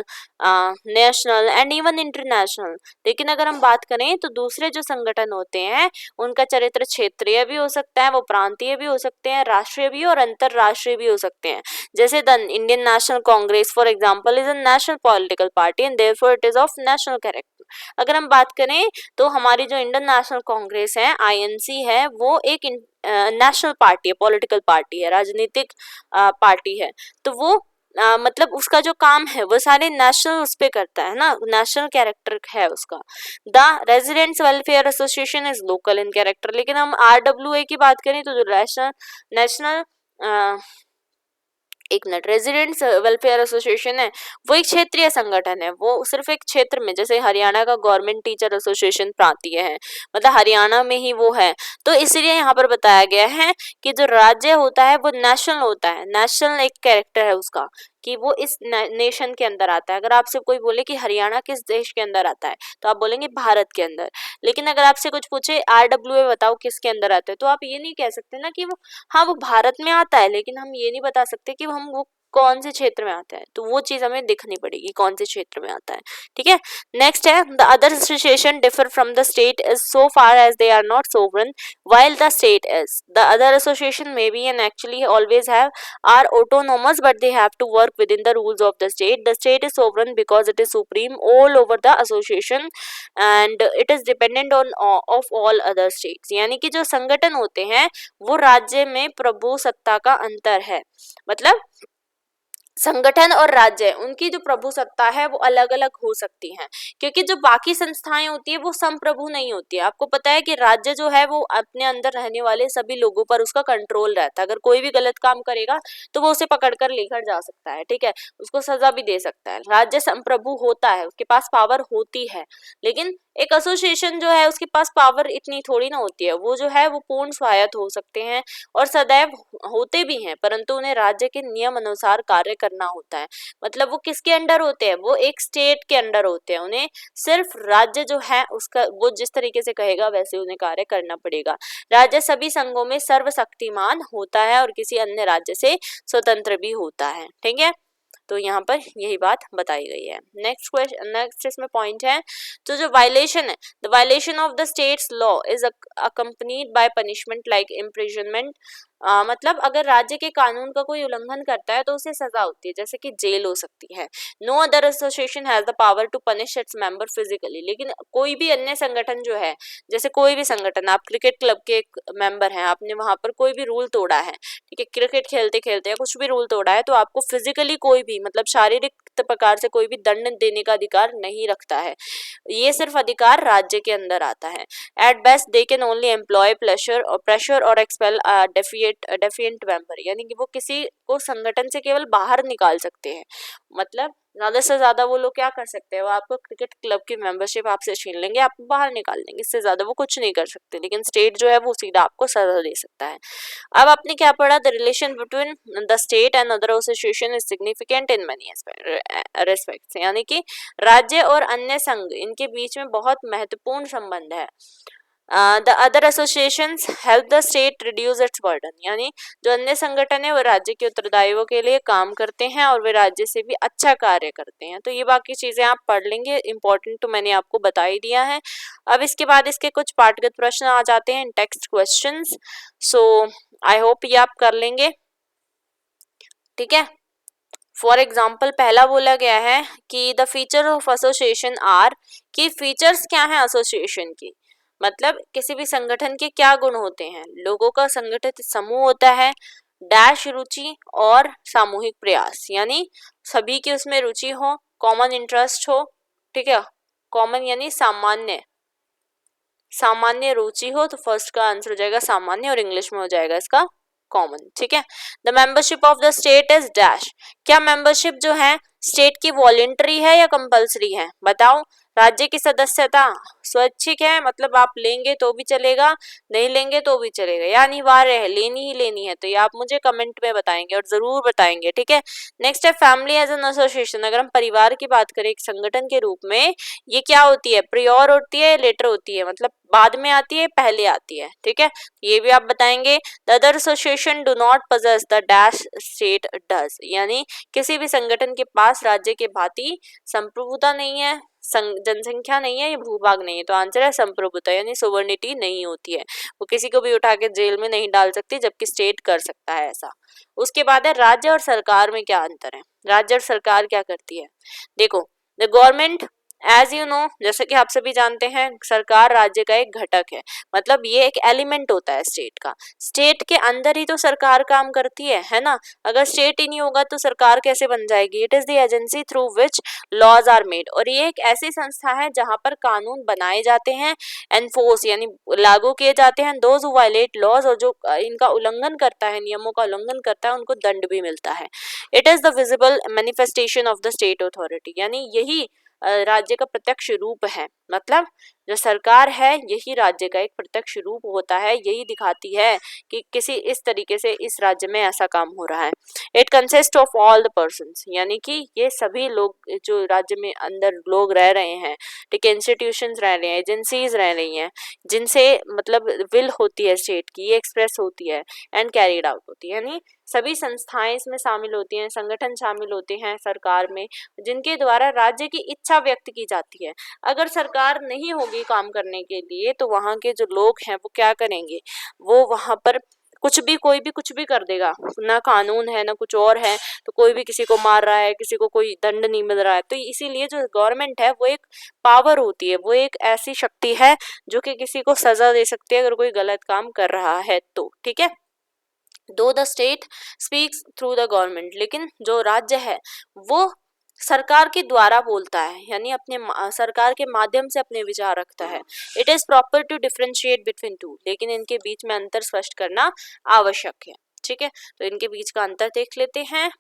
national and even international। लेकिन अगर हम बात करें तो दूसरे जो संगठन होते हैं उनका चरित्र क्षेत्रीय भी हो सकता है, वो प्रांतीय भी हो सकते हैं, राष्ट्रीय भी और अंतरराष्ट्रीय भी हो सकते हैं। जैसे the Indian national Congress for example is a national political party and therefore it is of national character. अगर हम बात करें तो हमारी जो इंडियन नेशनल कांग्रेस है, आईएनसी है, वो एक नेशनल पार्टी है, पॉलिटिकल पार्टी है, राजनीतिक पार्टी है। तो वो मतलब उसका जो काम है वो सारे नेशनल उस पे करता है ना, नेशनल कैरेक्टर है उसका। The residents welfare association is local in character. लेकिन हम आरडब्ल्यूए की बात करें तो जो नेशनल एक मिनट, रेजिडेंट्स वेलफेयर एसोसिएशन है वो एक क्षेत्रीय संगठन है, वो सिर्फ एक क्षेत्र में, जैसे हरियाणा का गवर्नमेंट टीचर एसोसिएशन प्रांतीय है, मतलब हरियाणा में ही वो है। तो इसलिए यहाँ पर बताया गया है कि जो राज्य होता है वो नेशनल होता है, नेशनल एक कैरेक्टर है उसका कि वो इस नेशन के अंदर आता है। अगर आपसे कोई बोले कि हरियाणा किस देश के अंदर आता है तो आप बोलेंगे भारत के अंदर। लेकिन अगर आपसे कुछ पूछे आरडब्ल्यूए बताओ किसके अंदर आता है, तो आप ये नहीं कह सकते ना कि वो, हाँ वो भारत में आता है, लेकिन हम ये नहीं बता सकते कि हम वो कौन से क्षेत्र में आता है। तो वो चीज हमें दिखनी पड़ेगी कौन से क्षेत्र में आता है। ठीक है, नेक्स्ट है the other association differ from the state is so far as they are not sovereign while the state is। The other association may be and actually always have are autonomous but they have to work within the rules of the state। The state is sovereign because it is supreme all over the association and it is dependent on of all other states। यानी कि जो संगठन होते हैं वो राज्य में प्रभु सत्ता का अंतर है। मतलब संगठन और राज्य उनकी जो प्रभु सत्ता है वो अलग अलग हो सकती हैं, क्योंकि जो बाकी संस्थाएं होती है वो संप्रभु नहीं होती है। आपको पता है कि राज्य जो है वो अपने अंदर रहने वाले सभी लोगों पर उसका कंट्रोल रहता है। अगर कोई भी गलत काम करेगा तो वो उसे पकड़कर लेकर जा सकता है, ठीक है, उसको सजा भी दे सकता है। राज्य संप्रभु होता है, उसके पास पावर होती है। लेकिन एक एसोसिएशन जो है उसके पास पावर इतनी थोड़ी ना होती है, वो जो है वो पूर्ण स्वायत्त हो सकते हैं और सदैव होते भी हैं, परंतु उन्हें राज्य के नियम अनुसार कार्य करना होता है। मतलब वो किसके अंडर होते हैं, वो एक स्टेट के अंडर होते हैं, उन्हें सिर्फ राज्य जो है उसका वो जिस तरीके से कहेगा वैसे उन्हें कार्य करना पड़ेगा। राज्य सभी संघों में सर्वशक्तिमान होता है और किसी अन्य राज्य से स्वतंत्र भी होता है। ठीक है, तो यहाँ पर यही बात बताई गई है। नेक्स्ट क्वेश्चन, नेक्स्ट इसमें पॉइंट है तो जो वायलेशन है, the violation of the states law is accompanied by punishment like imprisonment. मतलब अगर राज्य के कानून का कोई उल्लंघन करता है तो उसे सजा होती है, जैसे कि जेल हो सकती है। No other association has the power to punish its member physically. लेकिन कोई भी अन्य संगठन जो है, जैसे कोई भी संगठन, आप क्रिकेट क्लब के एक मेंबर हैं, आपने वहां पर कोई भी रूल तोड़ा है, ठीक है, क्रिकेट खेलते खेलते या कुछ भी रूल तोड़ा है, तो आपको फिजिकली कोई भी मतलब शारीरिक प्रकार से कोई भी दंड देने का अधिकार नहीं रखता है। ये सिर्फ अधिकार राज्य के अंदर आता है। At best they can only employ pressure और एक्सपेल डेफिएंट मेंबर। यानी कि वो किसी को संगठन से केवल बाहर निकाल सकते हैं। मतलब ज्यादा से ज्यादा वो लोग क्या कर सकते हैं, वो आपको क्रिकेट क्लब की मेंबरशिप आपसे छीन लेंगे, आपको बाहर निकाल देंगे, इससे ज्यादा वो कुछ नहीं कर सकते। लेकिन स्टेट जो है वो सीधा आपको सजा दे सकता है। अब आपने क्या पढ़ा, the relation between the state and other association is significant in many respects. यानी कि राज्य और अन्य संघ इनके बीच में बहुत महत्वपूर्ण संबंध है। The other associations help the state reduce it's burden. यानी जो अन्य संगठन है वो राज्य के उत्तरदायित्व के लिए काम करते हैं और वे राज्य से भी अच्छा कार्य करते हैं। तो ये बाकी चीजें आप पढ़ लेंगे, इंपॉर्टेंट तो मैंने आपको बता ही दिया है। अब इसके बाद इसके कुछ पाठगत प्रश्न आ जाते हैं, text questions. So I hope ये आप कर लेंगे, ठीक है। फॉर एग्जाम्पल पहला बोला गया है कि the feature of association are, कि फीचर्स क्या है एसोसिएशन की, मतलब किसी भी संगठन के क्या गुण होते हैं। लोगों का संगठित समूह होता है, डैश रुचि और सामूहिक प्रयास, यानी सभी की उसमें रुचि हो, कॉमन इंटरेस्ट हो, ठीक है, कॉमन यानी सामान्य, सामान्य रुचि हो, तो फर्स्ट का आंसर हो जाएगा सामान्य और इंग्लिश में हो जाएगा इसका कॉमन, ठीक है। The membership of the state is dash, क्या मेंबरशिप जो है स्टेट की वॉलेंटरी है या कंपल्सरी है, बताओ। राज्य की सदस्यता स्वैच्छिक है, मतलब आप लेंगे तो भी चलेगा, नहीं लेंगे तो भी चलेगा, या अनिवार्य है, लेनी ही लेनी है। तो ये आप मुझे कमेंट में बताएंगे और जरूर बताएंगे, ठीक है। नेक्स्ट है फैमिली एज एन एसोसिएशन। अगर हम परिवार की बात करें एक संगठन के रूप में, ये क्या होती है, प्रियोर होती है, लेटर होती है, मतलब बाद में आती है, पहले आती है, ठीक है। ये भी आप बताएंगे। The other association do not possess the dash state does, यानी किसी भी संगठन के पास राज्य के भांति संप्रभुता नहीं है, जनसंख्या नहीं है, ये भूभाग नहीं है। तो आंसर है संप्रभुता, यानी सोवर्निटी नहीं होती है, वो किसी को भी उठा के जेल में नहीं डाल सकती, जबकि स्टेट कर सकता है ऐसा। उसके बाद है राज्य और सरकार में क्या अंतर है। राज्य और सरकार क्या करती है, देखो, the government as you know, जैसे कि आप सभी जानते हैं, सरकार राज्य का एक घटक है, मतलब ये एक एलिमेंट होता है स्टेट का। स्टेट के अंदर ही तो सरकार काम करती है ना। अगर स्टेट ही नहीं होगा तो सरकार कैसे बन जाएगी। It is the agency through which laws are made, और ये एक ऐसी संस्था है जहां पर कानून बनाए जाते हैं, एनफोर्स यानी लागू किए जाते हैं, दोज हु वायलेट लॉज, और जो इनका उल्लंघन करता है, नियमों का उल्लंघन करता है, उनको दंड भी मिलता है। It is the visible manifestation of the state authority, यानी यही राज्य का प्रत्यक्ष रूप है, मतलब जो सरकार है यही राज्य का एक प्रत्यक्ष रूप होता है, यही दिखाती है कि किसी इस तरीके से इस राज्य में ऐसा काम हो रहा है। It consist of all the persons, यानी कि ये सभी लोग जो राज्य में अंदर लोग रह रहे हैं, ठीक है, इंस्टीट्यूशंस रह रहे हैं, एजेंसीज रह रही हैं, जिनसे मतलब विल होती है स्टेट की, ये एक्सप्रेस होती है एंड कैरिड आउट होती है, यानी सभी संस्थाएं इसमें शामिल होती हैं, संगठन शामिल होते हैं सरकार में, जिनके द्वारा राज्य की इच्छा व्यक्त की जाती है। अगर सरकार नहीं होगी काम करने के लिए तो वहां के जो लोग हैं वो क्या करेंगे, वो वहां पर कुछ भी, कोई भी कुछ भी कर देगा, ना कानून है ना कुछ और है, तो कोई भी किसी को मार रहा है, किसी को कोई दंड नहीं मिल रहा है। तो इसीलिए जो गवर्नमेंट है वो एक पावर होती है, वो एक ऐसी शक्ति है जो कि किसी को सजा दे सकती है अगर कोई गलत काम कर रहा है तो, ठीक है। दो the state speaks through the government, लेकिन जो राज्य है वो सरकार के द्वारा बोलता है, यानी अपने सरकार के माध्यम से अपने विचार रखता है। It is proper to differentiate between two, लेकिन इनके बीच में अंतर स्पष्ट करना आवश्यक है, ठीक है। तो इनके बीच का अंतर देख लेते हैं।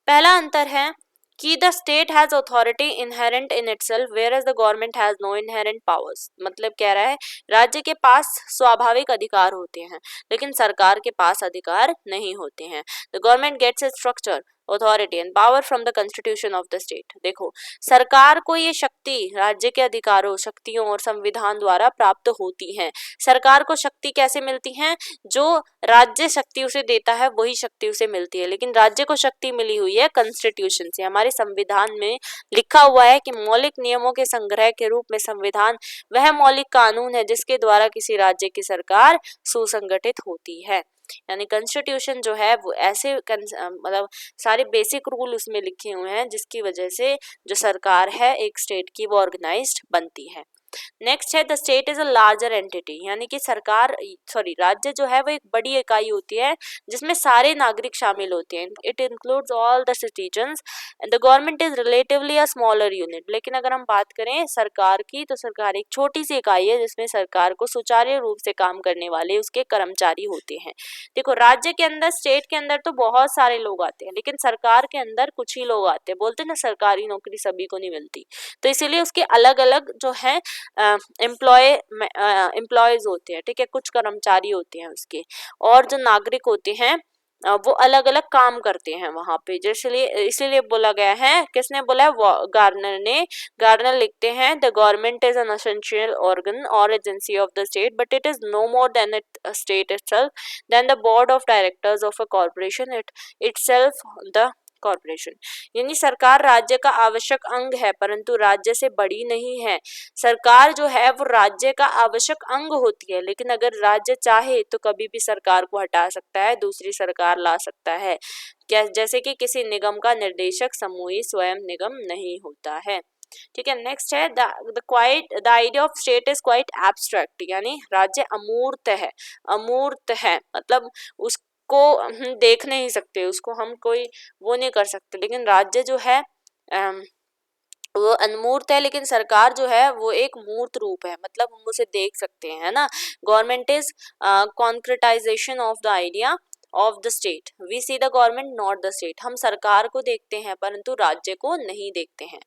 पहला अंतर है कि the state has authority inherent in itself whereas the government has no inherent powers, मतलब कह रहा है राज्य के पास स्वाभाविक अधिकार होते हैं लेकिन सरकार के पास अधिकार नहीं होते हैं। The government gets its structure, authority and power from the constitution of the state. देखो, सरकार को ये शक्ति राज्य के अधिकारों, शक्तियों और संविधान द्वारा प्राप्त होती है। सरकार को शक्ति कैसे मिलती है, जो राज्य शक्ति उसे देता है वही शक्ति उसे मिलती है, लेकिन राज्य को शक्ति मिली हुई है कॉन्स्टिट्यूशन से। हमारे संविधान में लिखा हुआ है कि मौलिक नियमों के संग्रह के रूप में संविधान वह मौलिक कानून है जिसके द्वारा किसी राज्य की सरकार सुसंगठित होती है। यानी कॉन्स्टिट्यूशन जो है वो ऐसे मतलब सारे बेसिक रूल उसमें लिखे हुए हैं जिसकी वजह से जो सरकार है एक स्टेट की वो ऑर्गेनाइज्ड बनती है। नेक्स्ट है the state is a larger entity, यानी कि राज्य जो है वो एक बड़ी इकाई होती है जिसमें सारे नागरिक शामिल होते हैं। It includes all the citizens and the government is relatively a smaller unit. लेकिन अगर हम बात करें सरकार की तो सरकार एक छोटी सी इकाई है जिसमें सरकार को सुचारू रूप से काम करने वाले उसके कर्मचारी होते हैं। देखो, राज्य के अंदर, स्टेट के अंदर तो बहुत सारे लोग आते हैं लेकिन सरकार के अंदर कुछ ही लोग आते हैं। बोलते हैं ना, सरकारी नौकरी सभी को नहीं मिलती, तो इसीलिए उसके अलग अलग जो है एम्प्लॉयज होते हैं, ठीक है, कुछ कर्मचारी होते हैं उसके, और जो नागरिक होते हैं वो अलग अलग काम करते हैं वहां पे। जैसे इसीलिए बोला गया है, किसने बोला है, गार्नर ने। गार्नर लिखते हैं the government is an essential organ और agency of the state but it is no more than it state itself than the board of directors of a corporation it itself the corporation. यानी सरकार राज्य का आवश्यक अंग है परंतु राज्य से बड़ी नहीं है। सरकार जो है वो राज्य का आवश्यक अंग होती है, लेकिन अगर राज्य चाहे तो कभी भी सरकार को हटा सकता है, दूसरी सरकार ला सकता है। क्या, जैसे कि किसी निगम का निर्देशक समूही स्वयं निगम नहीं होता है, ठीक है। नेक्स्ट है the idea of state is quite abstract, यानी राज्य अमूर्त है। अमूर्त है मतलब उसको हम देख नहीं सकते, उसको हम कोई वो नहीं कर सकते, लेकिन राज्य जो है वो अनमूर्त है, लेकिन सरकार जो है वो एक मूर्त रूप है, मतलब हम उसे देख सकते हैं, है ना। Government is concretisation of the idea of the state, we see the government not the state, हम सरकार को देखते हैं परंतु राज्य को नहीं देखते हैं।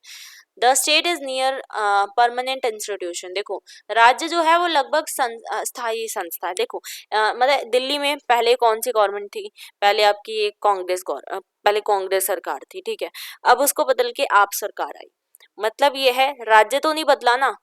The state is near permanent institution, देखो राज्य जो है वो लगभग स्थायी संस्था है। देखो मतलब दिल्ली में पहले कौन सी गवर्नमेंट थी, पहले आपकी एक पहले कांग्रेस सरकार थी, ठीक है, अब उसको बदल के आप सरकार आई, मतलब ये है राज्य तो नहीं बदला ना,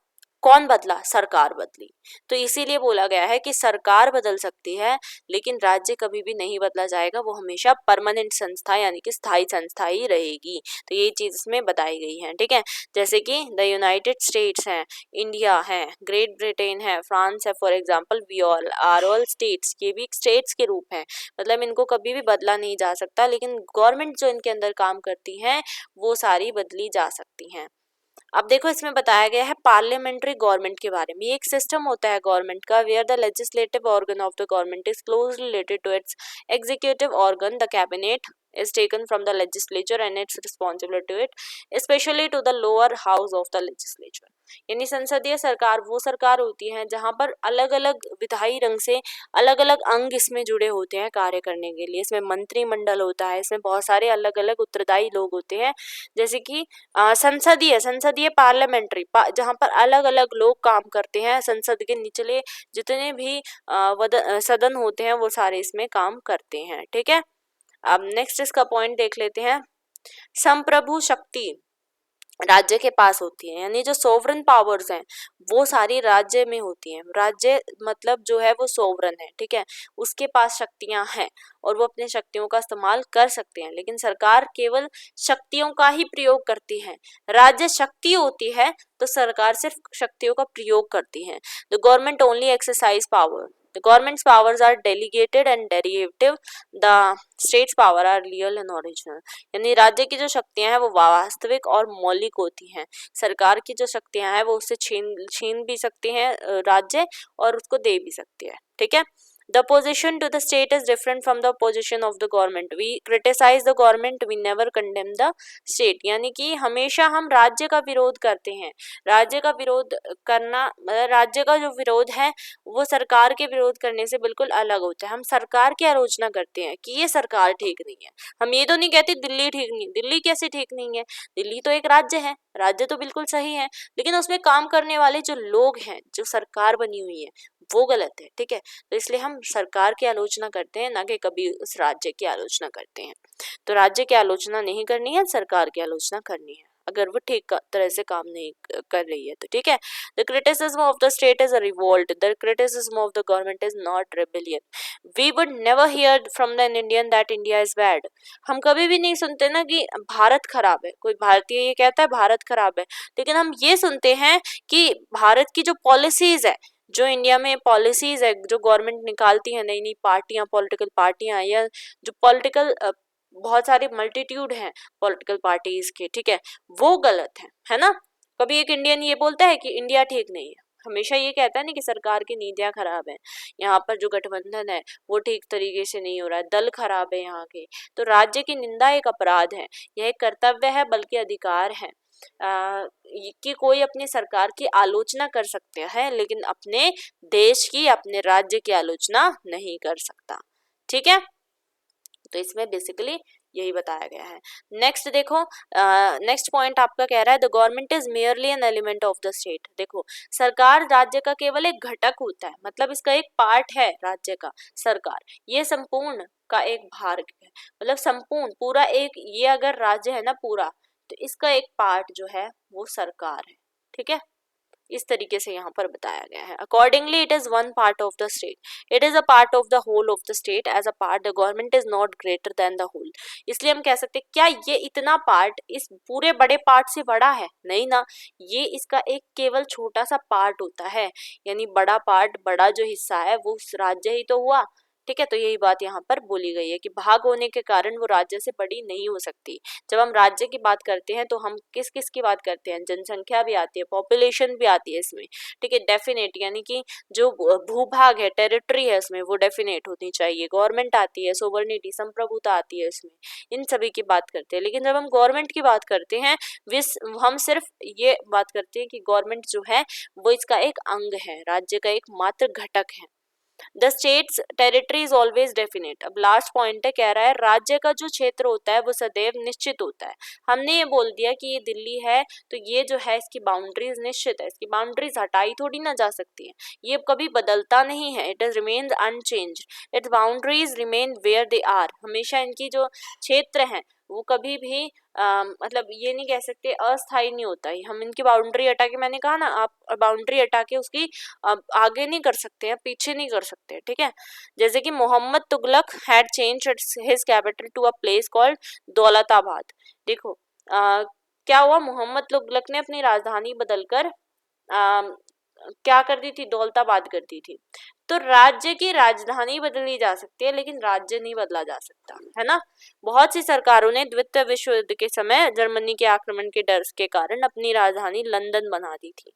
कौन बदला, सरकार बदली। तो इसीलिए बोला गया है कि सरकार बदल सकती है लेकिन राज्य कभी भी नहीं बदला जाएगा, वो हमेशा परमानेंट संस्था यानी कि स्थायी संस्था ही रहेगी। तो ये चीज इसमें बताई गई है, ठीक है। जैसे कि द यूनाइटेड स्टेट्स है, इंडिया है, ग्रेट ब्रिटेन है, फ्रांस है, for example we all are all states, ये भी स्टेट्स के रूप हैं, मतलब इनको कभी भी बदला नहीं जा सकता, लेकिन गवर्नमेंट जो इनके अंदर काम करती है वो सारी बदली जा सकती हैं। अब देखो इसमें बताया गया है पार्लियामेंट्री गवर्नमेंट के बारे में। ये एक सिस्टम होता है गवर्नमेंट का where the legislative organ of the government is closely related to its executive organ, the cabinet is taken from the legislature and its responsibility to it, especially to the lower house of the legislature। यानी संसदीय सरकार वो सरकार होती है जहां पर अलग अलग विधायी रंग से अलग अलग अंग इसमें जुड़े होते हैं कार्य करने के लिए। इसमें मंत्रिमंडल होता है, इसमें बहुत सारे अलग अलग उत्तरदायी लोग होते हैं, जैसे कि संसदीय पार्लियामेंट्री जहां पर अलग अलग लोग काम करते हैं, संसद के निचले जितने भी सदन होते हैं वो सारे इसमें काम करते हैं, ठीक है। अब नेक्स्ट इसका पॉइंट देख लेते हैं। संप्रभु शक्ति राज्य के पास होती है, यानी जो सोवरन पावर्स हैं वो सारी राज्य में होती हैं। राज्य मतलब जो है वो सोवरन है, ठीक है, उसके पास शक्तियां हैं और वो अपने शक्तियों का इस्तेमाल कर सकते हैं, लेकिन सरकार केवल शक्तियों का ही प्रयोग करती है। राज्य शक्ति होती है तो सरकार सिर्फ शक्तियों का प्रयोग करती है। The government only exercise power, the government's powers are delegated and derivative, the state's power are real and original। यानी राज्य की जो शक्तियां हैं वो वास्तविक और मौलिक होती हैं, सरकार की जो शक्तियां हैं वो उससे छीन भी सकती हैं राज्य और उसको दे भी सकती है, ठीक है। The opposition to the state is different from the opposition of the government. We criticize the government, we never condemn the state। यानी कि हमेशा हम राज्य का विरोध करते हैं। राज्य का विरोध करना, राज्य का जो विरोध है वो सरकार के विरोध करने से बिल्कुल अलग होता है। हम सरकार की आलोचना करते हैं कि ये सरकार ठीक नहीं है। हम ये तो नहीं कहते दिल्ली ठीक नहीं है, दिल्ली कैसे ठीक नहीं है, दिल्ली तो एक राज्य है, राज्य तो बिल्कुल सही है, लेकिन उसमें काम करने वाले जो लोग हैं, जो सरकार बनी हुई है वो गलत है, ठीक है। तो इसलिए हम सरकार की आलोचना करते हैं, ना कि कभी उस राज्य की आलोचना करते हैं। तो राज्य की आलोचना नहीं करनी है, सरकार की आलोचना करनी है अगर वो ठीक तरह से काम नहीं कर रही है तो, ठीक है। The criticism of the state is a revolt, the criticism of the government is not rebellion. We would never hear from the Indian that India is bad. हम कभी भी नहीं सुनते ना कि भारत खराब है, कोई भारतीय ये कहता है भारत खराब है, लेकिन हम ये सुनते हैं कि भारत की जो पॉलिसीज है, जो इंडिया में पॉलिसीज है, जो गवर्नमेंट निकालती है, नई नई पार्टियां, पॉलिटिकल पार्टियां, या जो पॉलिटिकल बहुत सारे मल्टीट्यूड हैं पॉलिटिकल पार्टीज के, ठीक है, वो गलत है ना। कभी एक इंडियन ये बोलता है कि इंडिया ठीक नहीं है, हमेशा ये कहता है ना कि सरकार की नीतियां खराब है, यहाँ पर जो गठबंधन है वो ठीक तरीके से नहीं हो रहा है, दल खराब है यहाँ के। तो राज्य की निंदा एक अपराध है, यह एक कर्तव्य है बल्कि अधिकार है कि कोई अपनी सरकार की आलोचना कर सकते हैं लेकिन अपने देश की, अपने राज्य की आलोचना नहीं कर सकता, ठीक है। तो इसमें बेसिकली यही बताया गया है। नेक्स्ट देखो, नेक्स्ट पॉइंट आपका कह रहा है the government is merely N element of the state. देखो सरकार राज्य का केवल एक घटक होता है, मतलब इसका एक पार्ट है राज्य का सरकार, ये संपूर्ण का एक भाग है, मतलब संपूर्ण पूरा एक, ये अगर राज्य है ना पूरा, तो इसका एक पार्ट जो है वो सरकार है, ठीक है। इस तरीके से यहाँ पर बताया गया है। Accordingly it is one part of the state, it is a part of the whole of the state, as a part the government is not greater than the whole. इसलिए हम कह सकते हैं क्या ये इतना पार्ट इस पूरे बड़े पार्ट से बड़ा है, नहीं ना, ये इसका एक केवल छोटा सा पार्ट होता है, यानी बड़ा पार्ट, बड़ा जो हिस्सा है वो राज्य ही तो हुआ, ठीक है। तो यही बात यहाँ पर बोली गई है कि भाग होने के कारण वो राज्य से बड़ी नहीं हो सकती। जब हम राज्य की बात करते हैं तो हम किस किस की बात करते हैं, जनसंख्या भी आती है, पॉपुलेशन भी आती है इसमें, ठीक है, डेफिनेट, यानी कि जो भूभाग है, टेरिटरी है उसमें, वो डेफिनेट होनी चाहिए, गवर्नमेंट आती है, सोवर्निटी, संप्रभुता आती है इसमें, इन सभी की बात करते हैं। लेकिन जब हम गवर्नमेंट की बात करते हैं, हम सिर्फ ये बात करते हैं कि गवर्नमेंट जो है वो इसका एक अंग है, राज्य का एक मात्र घटक है, the states territory is always definite. अब लास्ट पॉइंट है, कह रहा है राज्य का जो क्षेत्र होता है वो सदैव निश्चित होता है। हमने ये बोल दिया कि ये दिल्ली है तो ये जो है इसकी बाउंड्रीज निश्चित है, इसकी बाउंड्रीज हटाई थोड़ी ना जा सकती है, ये कभी बदलता नहीं है। It is remains unchanged, its boundaries remain where they are. हमेशा इनकी जो क्षेत्र है वो कभी भी मतलब ये नहीं कह सकते अस्थायी नहीं होता है। हम इनकी बाउंड्री हटा के, मैंने कहा ना, आप बाउंड्री हटा के उसकी आगे नहीं कर सकते हैं, पीछे नहीं कर सकते, ठीक है। जैसे कि Muhammad Tughlaq had change his capital to a place called Daulatabad. देखो क्या हुआ, मोहम्मद तुगलक ने अपनी राजधानी बदलकर क्या कर दी थी, दौलताबाद कर दी थी। तो राज्य की राजधानी बदली जा सकती है लेकिन राज्य नहीं बदला जा सकता, है ना। बहुत सी सरकारों ने द्वितीय विश्व युद्ध के समय जर्मनी के आक्रमण के डर के कारण अपनी राजधानी लंदन बना दी थी,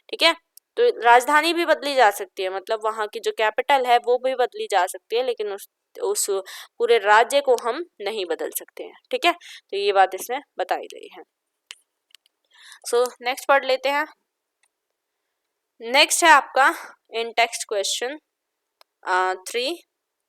ठीक है। तो राजधानी भी बदली जा सकती है, मतलब वहां की जो कैपिटल है वो भी बदली जा सकती है, लेकिन उस पूरे राज्य को हम नहीं बदल सकते हैं, ठीक है। तो ये बात इसमें बताई गई है। सो नेक्स्ट पढ़ लेते हैं। नेक्स्ट है आपका इन टेक्स्ट क्वेश्चन 3।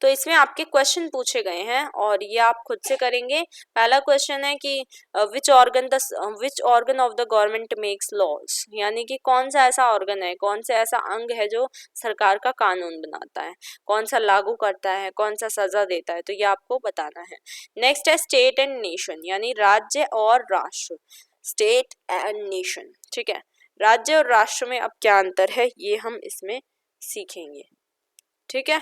तो इसमें आपके क्वेश्चन पूछे गए हैं और ये आप खुद से करेंगे। पहला क्वेश्चन है कि which organ of the government makes laws, यानी कि कौन सा ऐसा ऑर्गन है, कौन सा ऐसा अंग है जो सरकार का कानून बनाता है, कौन सा लागू करता है, कौन सा सजा देता है, तो ये आपको बताना है। नेक्स्ट है स्टेट एंड नेशन, यानी राज्य और राष्ट्र, स्टेट एंड नेशन, ठीक है। राज्य और राष्ट्र में अब क्या अंतर है ये हम इसमें सीखेंगे, ठीक है।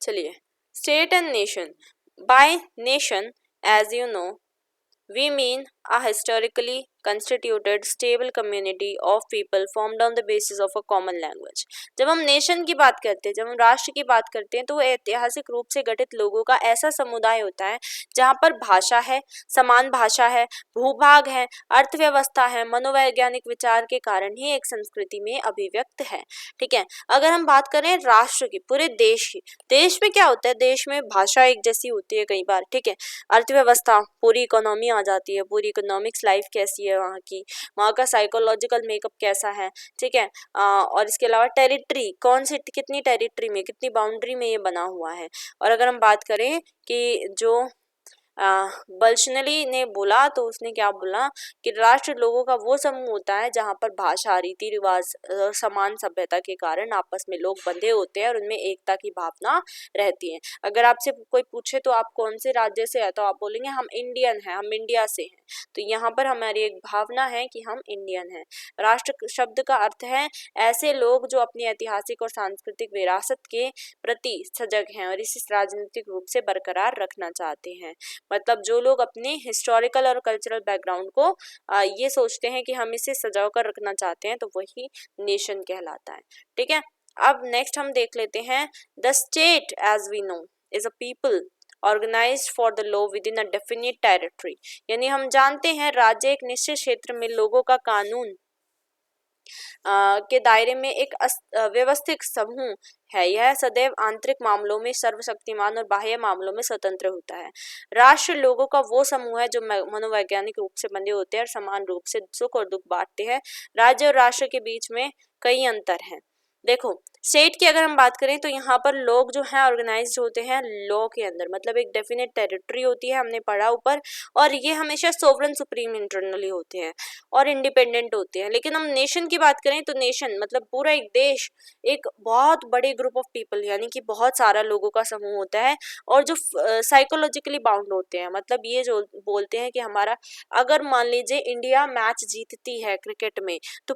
चलिए, state and nation. By nation as you know we mean a historically constituted stable community of people formed on the basis of a common language। जब हम नेशन की बात करते हैं, जब हम राष्ट्र की बात करते हैं, तो ऐतिहासिक रूप से गठित लोगों का ऐसा समुदाय होता है जहाँ पर भाषा है, समान भाषा है, भूभाग है, अर्थव्यवस्था है, मनोवैज्ञानिक विचार के कारण ही एक संस्कृति में अभिव्यक्त है, ठीक है। अगर हम बात करें राष्ट्र की, पूरे देश की, देश में क्या होता है, देश में भाषा एक जैसी होती है कई बार, ठीक है। अर्थव्यवस्था, पूरी इकोनॉमी आ जाती है, पूरी इकोनॉमिक्स लाइफ कैसी है वहाँ की, वहाँ का साइकोलॉजिकल मेकअप कैसा है, ठीक है। और इसके अलावा टेरिटरी, कौन सी कितनी टेरिटरी में, कितनी बाउंड्री में ये बना हुआ है। और अगर हम बात करें कि जो बल्शनली ने बोला, तो उसने क्या बोला कि राष्ट्र लोगों का वो समूह होता है जहाँ पर भाषा, रीति रिवाज, समान सभ्यता के कारण आपस में लोग बंधे होते हैं और उनमें एकता की भावना रहती है। अगर आपसे कोई पूछे तो आप कौन से राज्य से है, तो आप बोलेंगे हम इंडियन हैं, हम इंडिया से हैं। तो यहाँ पर हमारी एक भावना है कि हम इंडियन हैं। राष्ट्र शब्द का अर्थ है ऐसे लोग जो अपनी ऐतिहासिक और सांस्कृतिक विरासत के प्रति सजग हैं और इसे राजनीतिक रूप से बरकरार रखना चाहते हैं। मतलब जो लोग अपने हिस्टोरिकल और कल्चरल बैकग्राउंड को ये सोचते हैं कि हम इसे सजा कर रखना चाहते हैं, तो वही नेशन कहलाता है, ठीक है। अब नेक्स्ट हम देख लेते हैं, the state as we know is a people organised for the law within a definite territory, यानी हम जानते हैं राज्य एक निश्चित क्षेत्र में लोगों का कानून के दायरे में एक व्यवस्थित समूह है। यह सदैव आंतरिक मामलों में सर्वशक्तिमान और बाह्य मामलों में स्वतंत्र होता है। राष्ट्र लोगों का वो समूह है जो मनोवैज्ञानिक रूप से बंधे होते हैं और समान रूप से सुख और दुख बांटते हैं। राज्य और राष्ट्र के बीच में कई अंतर हैं। देखो, स्टेट की अगर हम बात करें तो यहाँ पर लोग जो हैं ऑर्गेनाइज्ड होते हैं लॉ के अंदर, मतलब एक डेफिनेट टेरिटरी होती है, हमने पढ़ा ऊपर, और ये हमेशा सोवरेन सुप्रीम इंटरनली होते हैं और इंडिपेंडेंट होते हैं। लेकिन हम नेशन की बात करें तो नेशन मतलब पूरा एक देश, एक बहुत बड़े ग्रुप ऑफ पीपल, यानी कि बहुत सारा लोगों का समूह होता है और जो साइकोलॉजिकली बाउंड होते हैं। मतलब ये जो बोलते हैं कि हमारा, अगर मान लीजिए इंडिया मैच जीतती है क्रिकेट में तो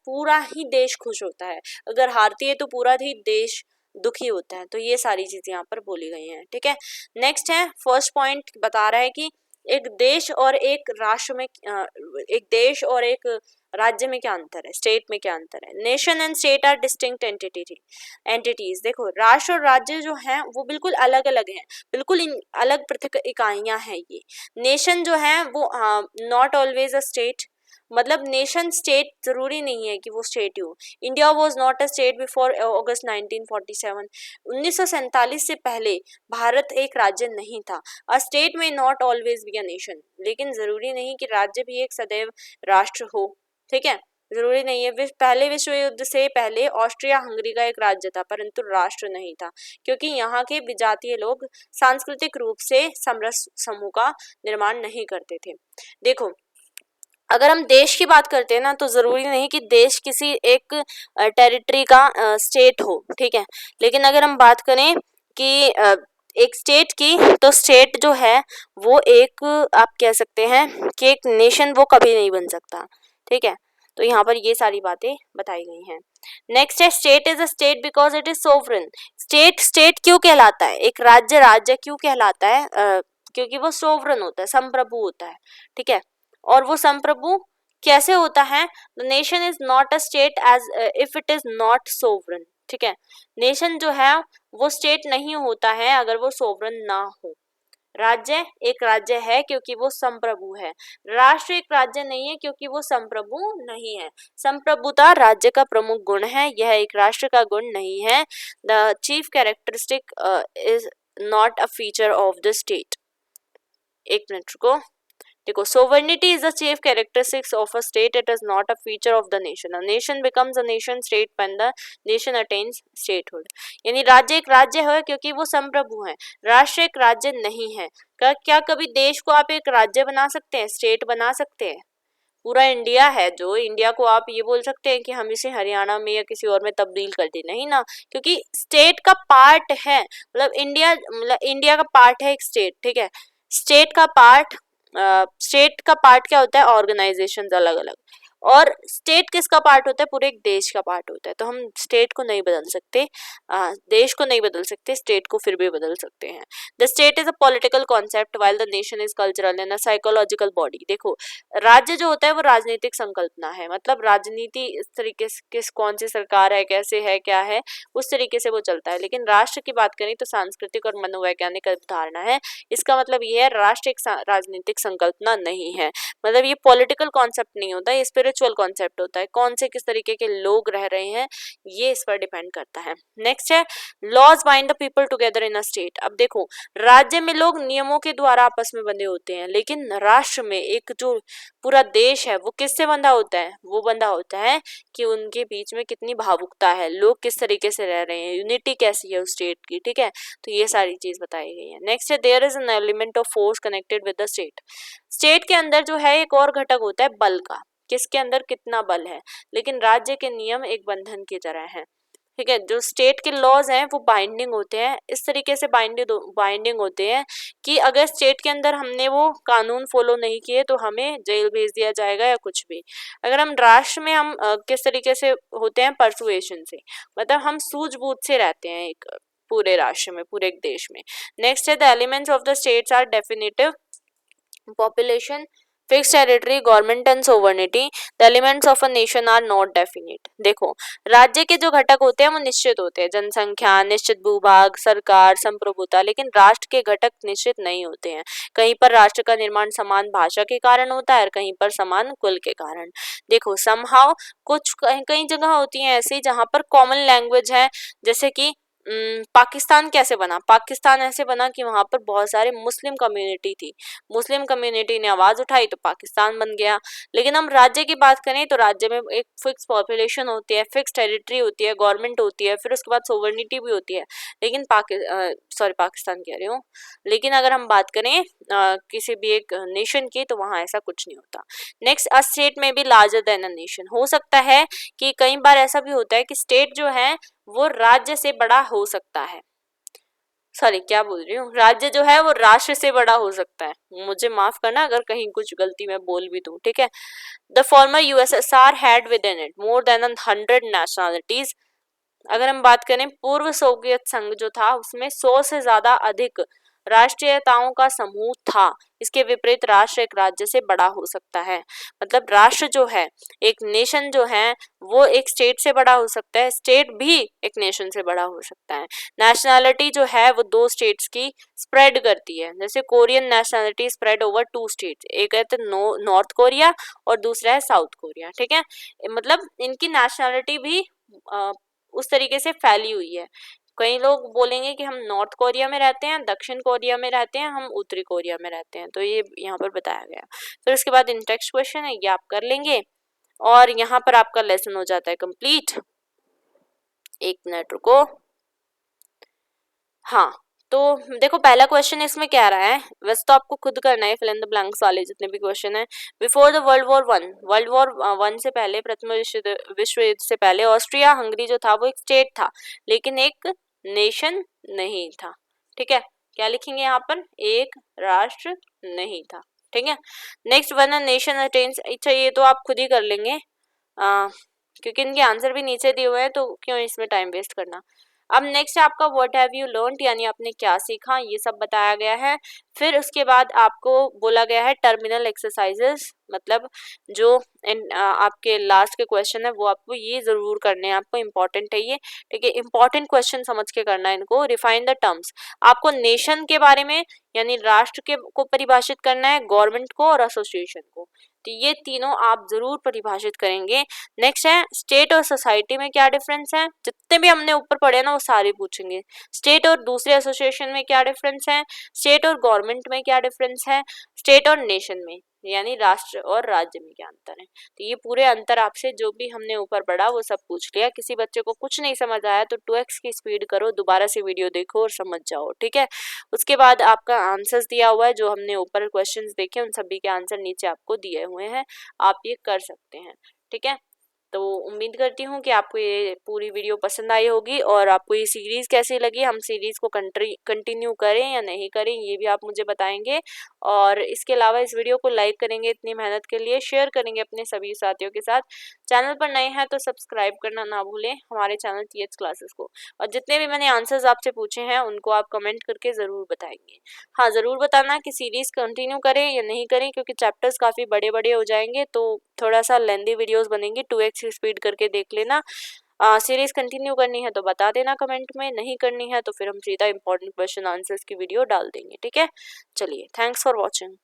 पूरा ही देश खुश होता है, अगर हारती है तो पूरा ही देश दुखी होता है। तो ये सारी चीजें यहाँ पर बोली गई हैं, ठीक है। नेक्स्ट है, फर्स्ट पॉइंट बता रहा है कि एक देश और एक राष्ट्र में, एक देश और एक राज्य में क्या अंतर है, स्टेट में क्या अंतर है। Nation and state are distinct entities. देखो, राष्ट्र और राज्य जो हैं वो बिल्कुल अलग अलग हैं, बिल्कुल अलग पृथक इकाइयां हैं। ये नेशन जो है वो नॉट ऑलवेज अ स्टेट, मतलब नेशन स्टेट जरूरी नहीं है कि वो स्टेट ही हो। India was not a state before August 1947। 1947 से पहले भारत एक राज्य नहीं था। A state may not always be a nation, लेकिन जरूरी नहीं कि राज्य भी एक सदैव राष्ट्र हो, ठीक है। जरूरी नहीं है। पहले विश्व युद्ध से पहले ऑस्ट्रिया हंगरी का एक राज्य था, परंतु राष्ट्र नहीं था, क्योंकि यहाँ के विजातीय लोग सांस्कृतिक रूप से समरस समूह का निर्माण नहीं करते थे। देखो, अगर हम देश की बात करते हैं ना, तो जरूरी नहीं कि देश किसी एक टेरिटरी का स्टेट हो, ठीक है। लेकिन अगर हम बात करें कि एक स्टेट की, तो स्टेट जो है वो एक, आप कह सकते हैं कि एक नेशन वो कभी नहीं बन सकता, ठीक है। तो यहाँ पर ये सारी बातें बताई गई हैं। नेक्स्ट है, state is a state because it is sovereign. State state क्यों कहलाता है, एक राज्य राज्य क्यों कहलाता है? क्योंकि वो सोवरेन होता है, संप्रभु होता है, ठीक है। और वो संप्रभु कैसे होता है? The nation is not a state as if it is not sovereign, ठीक है। नेशन जो है वो स्टेट नहीं होता है अगर वो सोवरेन ना हो। राज्य एक राज्य है क्योंकि वो संप्रभु है। राष्ट्र एक राज्य नहीं है क्योंकि वो संप्रभु नहीं है। संप्रभुता राज्य का प्रमुख गुण है, यह एक राष्ट्र का गुण नहीं है। The chief characteristic is not a feature of the state. एक मिनट रुको, देखो, sovereignty is the chief characteristics of a state. It is not a feature of the nation. A nation becomes a nation state when the nation attains statehood. यानी राज्य एक राज्य है क्योंकि वो संप्रभु है, राष्ट्र एक राज्य नहीं है। क्या कभी देश को आप एक राज्य बना सकते हैं, स्टेट बना सकते हैं? पूरा इंडिया है जो, इंडिया को आप ये बोल सकते हैं कि हम इसे हरियाणा में या किसी और में तब्दील कर दें? नहीं ना, क्योंकि स्टेट का पार्ट है। मतलब इंडिया का पार्ट है एक स्टेट, ठीक है। स्टेट का पार्ट, स्टेट का पार्ट क्या होता है? ऑर्गेनाइजेशन अलग अलग। और स्टेट किसका पार्ट होता है? पूरे एक देश का पार्ट होता है। तो हम स्टेट को नहीं बदल सकते, देश को नहीं बदल सकते, स्टेट को फिर भी बदल सकते हैं। The state is a political concept while the nation is cultural and a psychological body. देखो, राज्य जो होता है वो राजनीतिक संकल्पना है, मतलब राजनीति इस तरीके से, किस कौन सी सरकार है, कैसे है, क्या है, उस तरीके से वो चलता है। लेकिन राष्ट्र की बात करें तो सांस्कृतिक और मनोवैज्ञानिक अवधारणा है। इसका मतलब ये है, राष्ट्र एक राजनीतिक संकल्पना नहीं है, मतलब ये पॉलिटिकल कॉन्सेप्ट नहीं होता, ये स्पिरिचुअल कॉन्सेप्ट होता है। कौन से किस तरीके के लोग रह रहे हैं ये इस पर डिपेंड करता है। नेक्स्ट है, laws bind the people together in a state. अब देखो, राज्य में लोग नियमों के द्वारा आपस में बंधे होते हैं, लेकिन राष्ट्र में एक जो पूरा देश है वो किससे बंधा होता है? वो बंधा होता है कि उनके बीच में कितनी भावुकता है, लोग किस तरीके से रह रहे हैं, यूनिटी कैसी है उस स्टेट की, ठीक है। तो ये सारी चीज बताई गई है। नेक्स्ट है, there is an element of force connected with the state. State के अंदर जो है एक और घटक होता है बल का, किसके अंदर कितना बल है। लेकिन राज्य के नियम एक बंधन की तरह है, ठीक है। जो स्टेट के लॉज हैं वो बाइंडिंग होते हैं, इस तरीके से बाइंडिंग होते हैं कि अगर स्टेट के अंदर हमने वो कानून फॉलो नहीं किए तो हमें जेल भेज दिया जाएगा या कुछ भी। अगर हम राष्ट्र में, हम किस तरीके से होते हैं? परसुएशन से, मतलब हम सूझबूझ से रहते हैं एक पूरे राष्ट्र में, पूरे एक देश में। नेक्स्ट है, the elements of the states are definitive, population, fixed territory, government and sovereignty. The elements of a nation are not definite. देखो, राज्य के जो घटक होते हैं वो निश्चित होते हैं, जनसंख्या, निश्चित भूभाग, सरकार, संप्रभुता। लेकिन राष्ट्र के घटक निश्चित नहीं होते हैं। कहीं पर राष्ट्र का निर्माण समान भाषा के कारण होता है और कहीं पर समान कुल के कारण। देखो, समहाउ कुछ कई जगह होती हैं ऐसी जहाँ पर कॉमन लैंग्वेज है, जैसे कि पाकिस्तान कैसे बना? पाकिस्तान ऐसे बना कि वहां पर बहुत सारे मुस्लिम कम्युनिटी थी, मुस्लिम कम्युनिटी ने आवाज उठाई तो पाकिस्तान बन गया। लेकिन हम राज्य की बात करें तो राज्य में एक फिक्स पॉपुलेशन होती है, फिक्स टेरिटरी होती है, गवर्नमेंट होती है, फिर उसके बाद सोवर्निटी भी होती है। लेकिन पाकिस्तान कह रही हूँ, लेकिन अगर हम बात करें किसी भी एक नेशन की, तो वहां ऐसा कुछ नहीं होता। नेक्स्ट, अ स्टेट में भी लार्जर देन अ नेशन। हो सकता है कि कई बार ऐसा भी होता है कि स्टेट जो है वो राज्य से बड़ा हो सकता है, सॉरी क्या बोल रही हूँ, राज्य जो है वो राष्ट्र से बड़ा हो सकता है। मुझे माफ करना अगर कहीं कुछ गलती मैं बोल भी दूं, ठीक है। The former USSR had with in it more than 100 nationalities. अगर हम बात करें पूर्व सोवियत संघ जो था, उसमें 100 से ज्यादा अधिक राष्ट्रीयताओं का समूह था। इसके विपरीत राष्ट्र एक राज्य से बड़ा हो सकता है, मतलब राष्ट्र जो है, एक नेशन जो है वो एक स्टेट से बड़ा हो सकता है, स्टेट भी एक नेशन से बड़ा हो सकता है। नेशनैलिटी जो है वो दो स्टेट्स की स्प्रेड करती है, जैसे Korean nationality spread over 2 states, एक है तो नॉर्थ कोरिया और दूसरा है साउथ कोरिया, ठीक है। मतलब इनकी नेशनैलिटी भी उस तरीके से फैली हुई है। कई लोग बोलेंगे कि हम नॉर्थ कोरिया में रहते हैं, दक्षिण कोरिया में रहते हैं, हम उत्तरी कोरिया में रहते हैं, तो ये यहाँ पर बताया गया। फिर उसके बाद इन टेक्स्ट क्वेश्चन है, ये आप कर लेंगे। और यहाँ पर आपका लेसन हो जाता है कंप्लीट। एक मिनट रुको। हाँ, तो देखो पहला क्वेश्चन इसमें क्या रहा है, वैसे तो आपको खुद करना है फिल इन द ब्लैंक्स वाले जितने भी क्वेश्चन है। Before the world war one से पहले, प्रथम विश्व युद्ध से पहले ऑस्ट्रिया हंगरी जो था वो एक स्टेट था, लेकिन एक नेशन नहीं था। ठीक है, क्या लिखेंगे यहाँ पर, एक राष्ट्र नहीं था। ठीक है, नेक्स्ट वन नेशन अटेन्स, अच्छा ये तो आप खुद ही कर लेंगे क्योंकि इनके आंसर भी नीचे दिए हुए हैं, तो क्यों इसमें टाइम वेस्ट करना। अब नेक्स्ट आपका व्हाट हैव यू लर्नड, यानी आपने क्या सीखा, ये सब बताया गया है। फिर उसके बाद आपको बोला गया है टर्मिनल एक्सरसाइजेस, मतलब जो आपके लास्ट के क्वेश्चन है वो आपको ये जरूर करने हैं, आपको इंपॉर्टेंट है ये। ठीक है, इंपॉर्टेंट क्वेश्चन समझ के करना है इनको। रिफाइन द टर्म्स, आपको नेशन के बारे में यानी राष्ट्र के को परिभाषित करना है, गवर्नमेंट को और एसोसिएशन को, तो ये तीनों आप जरूर परिभाषित करेंगे। नेक्स्ट है स्टेट और सोसाइटी में क्या डिफरेंस है, जितने भी हमने ऊपर पढ़े ना वो सारे पूछेंगे। स्टेट और दूसरे एसोसिएशन में क्या डिफरेंस है, स्टेट और गवर्नमेंट में क्या डिफरेंस है, स्टेट और नेशन में यानी राष्ट्र और राज्य में क्या अंतर है। तो ये पूरे अंतर आपसे जो भी हमने ऊपर पढ़ा वो सब पूछ लिया। किसी बच्चे को कुछ नहीं समझ आया तो 2x की स्पीड करो, दोबारा से वीडियो देखो और समझ जाओ। ठीक है, उसके बाद आपका आंसर्स दिया हुआ है, जो हमने ऊपर क्वेश्चंस देखे उन सभी के आंसर नीचे आपको दिए हुए हैं, आप ये कर सकते हैं। ठीक है, तो उम्मीद करती हूँ कि आपको ये पूरी वीडियो पसंद आई होगी, और आपको ये सीरीज़ कैसी लगी, हम सीरीज़ को कंटिन्यू करें या नहीं करें ये भी आप मुझे बताएंगे। और इसके अलावा इस वीडियो को लाइक करेंगे इतनी मेहनत के लिए, शेयर करेंगे अपने सभी साथियों के साथ। चैनल पर नए हैं तो सब्सक्राइब करना ना भूलें हमारे चैनल TH क्लासेस को। और जितने भी मैंने आंसर्स आपसे पूछे हैं उनको आप कमेंट करके ज़रूर बताएंगे। हाँ, ज़रूर बताना कि सीरीज़ कंटिन्यू करें या नहीं करें, क्योंकि चैप्टर्स काफ़ी बड़े बड़े हो जाएंगे तो थोड़ा सा लेंदी वीडियोस बनेंगी। 2x की स्पीड करके देख लेना। सीरीज कंटिन्यू करनी है तो बता देना कमेंट में, नहीं करनी है तो फिर हम सीधा इंपॉर्टेंट क्वेश्चन आंसर्स की वीडियो डाल देंगे। ठीक है, चलिए, थैंक्स फॉर वॉचिंग।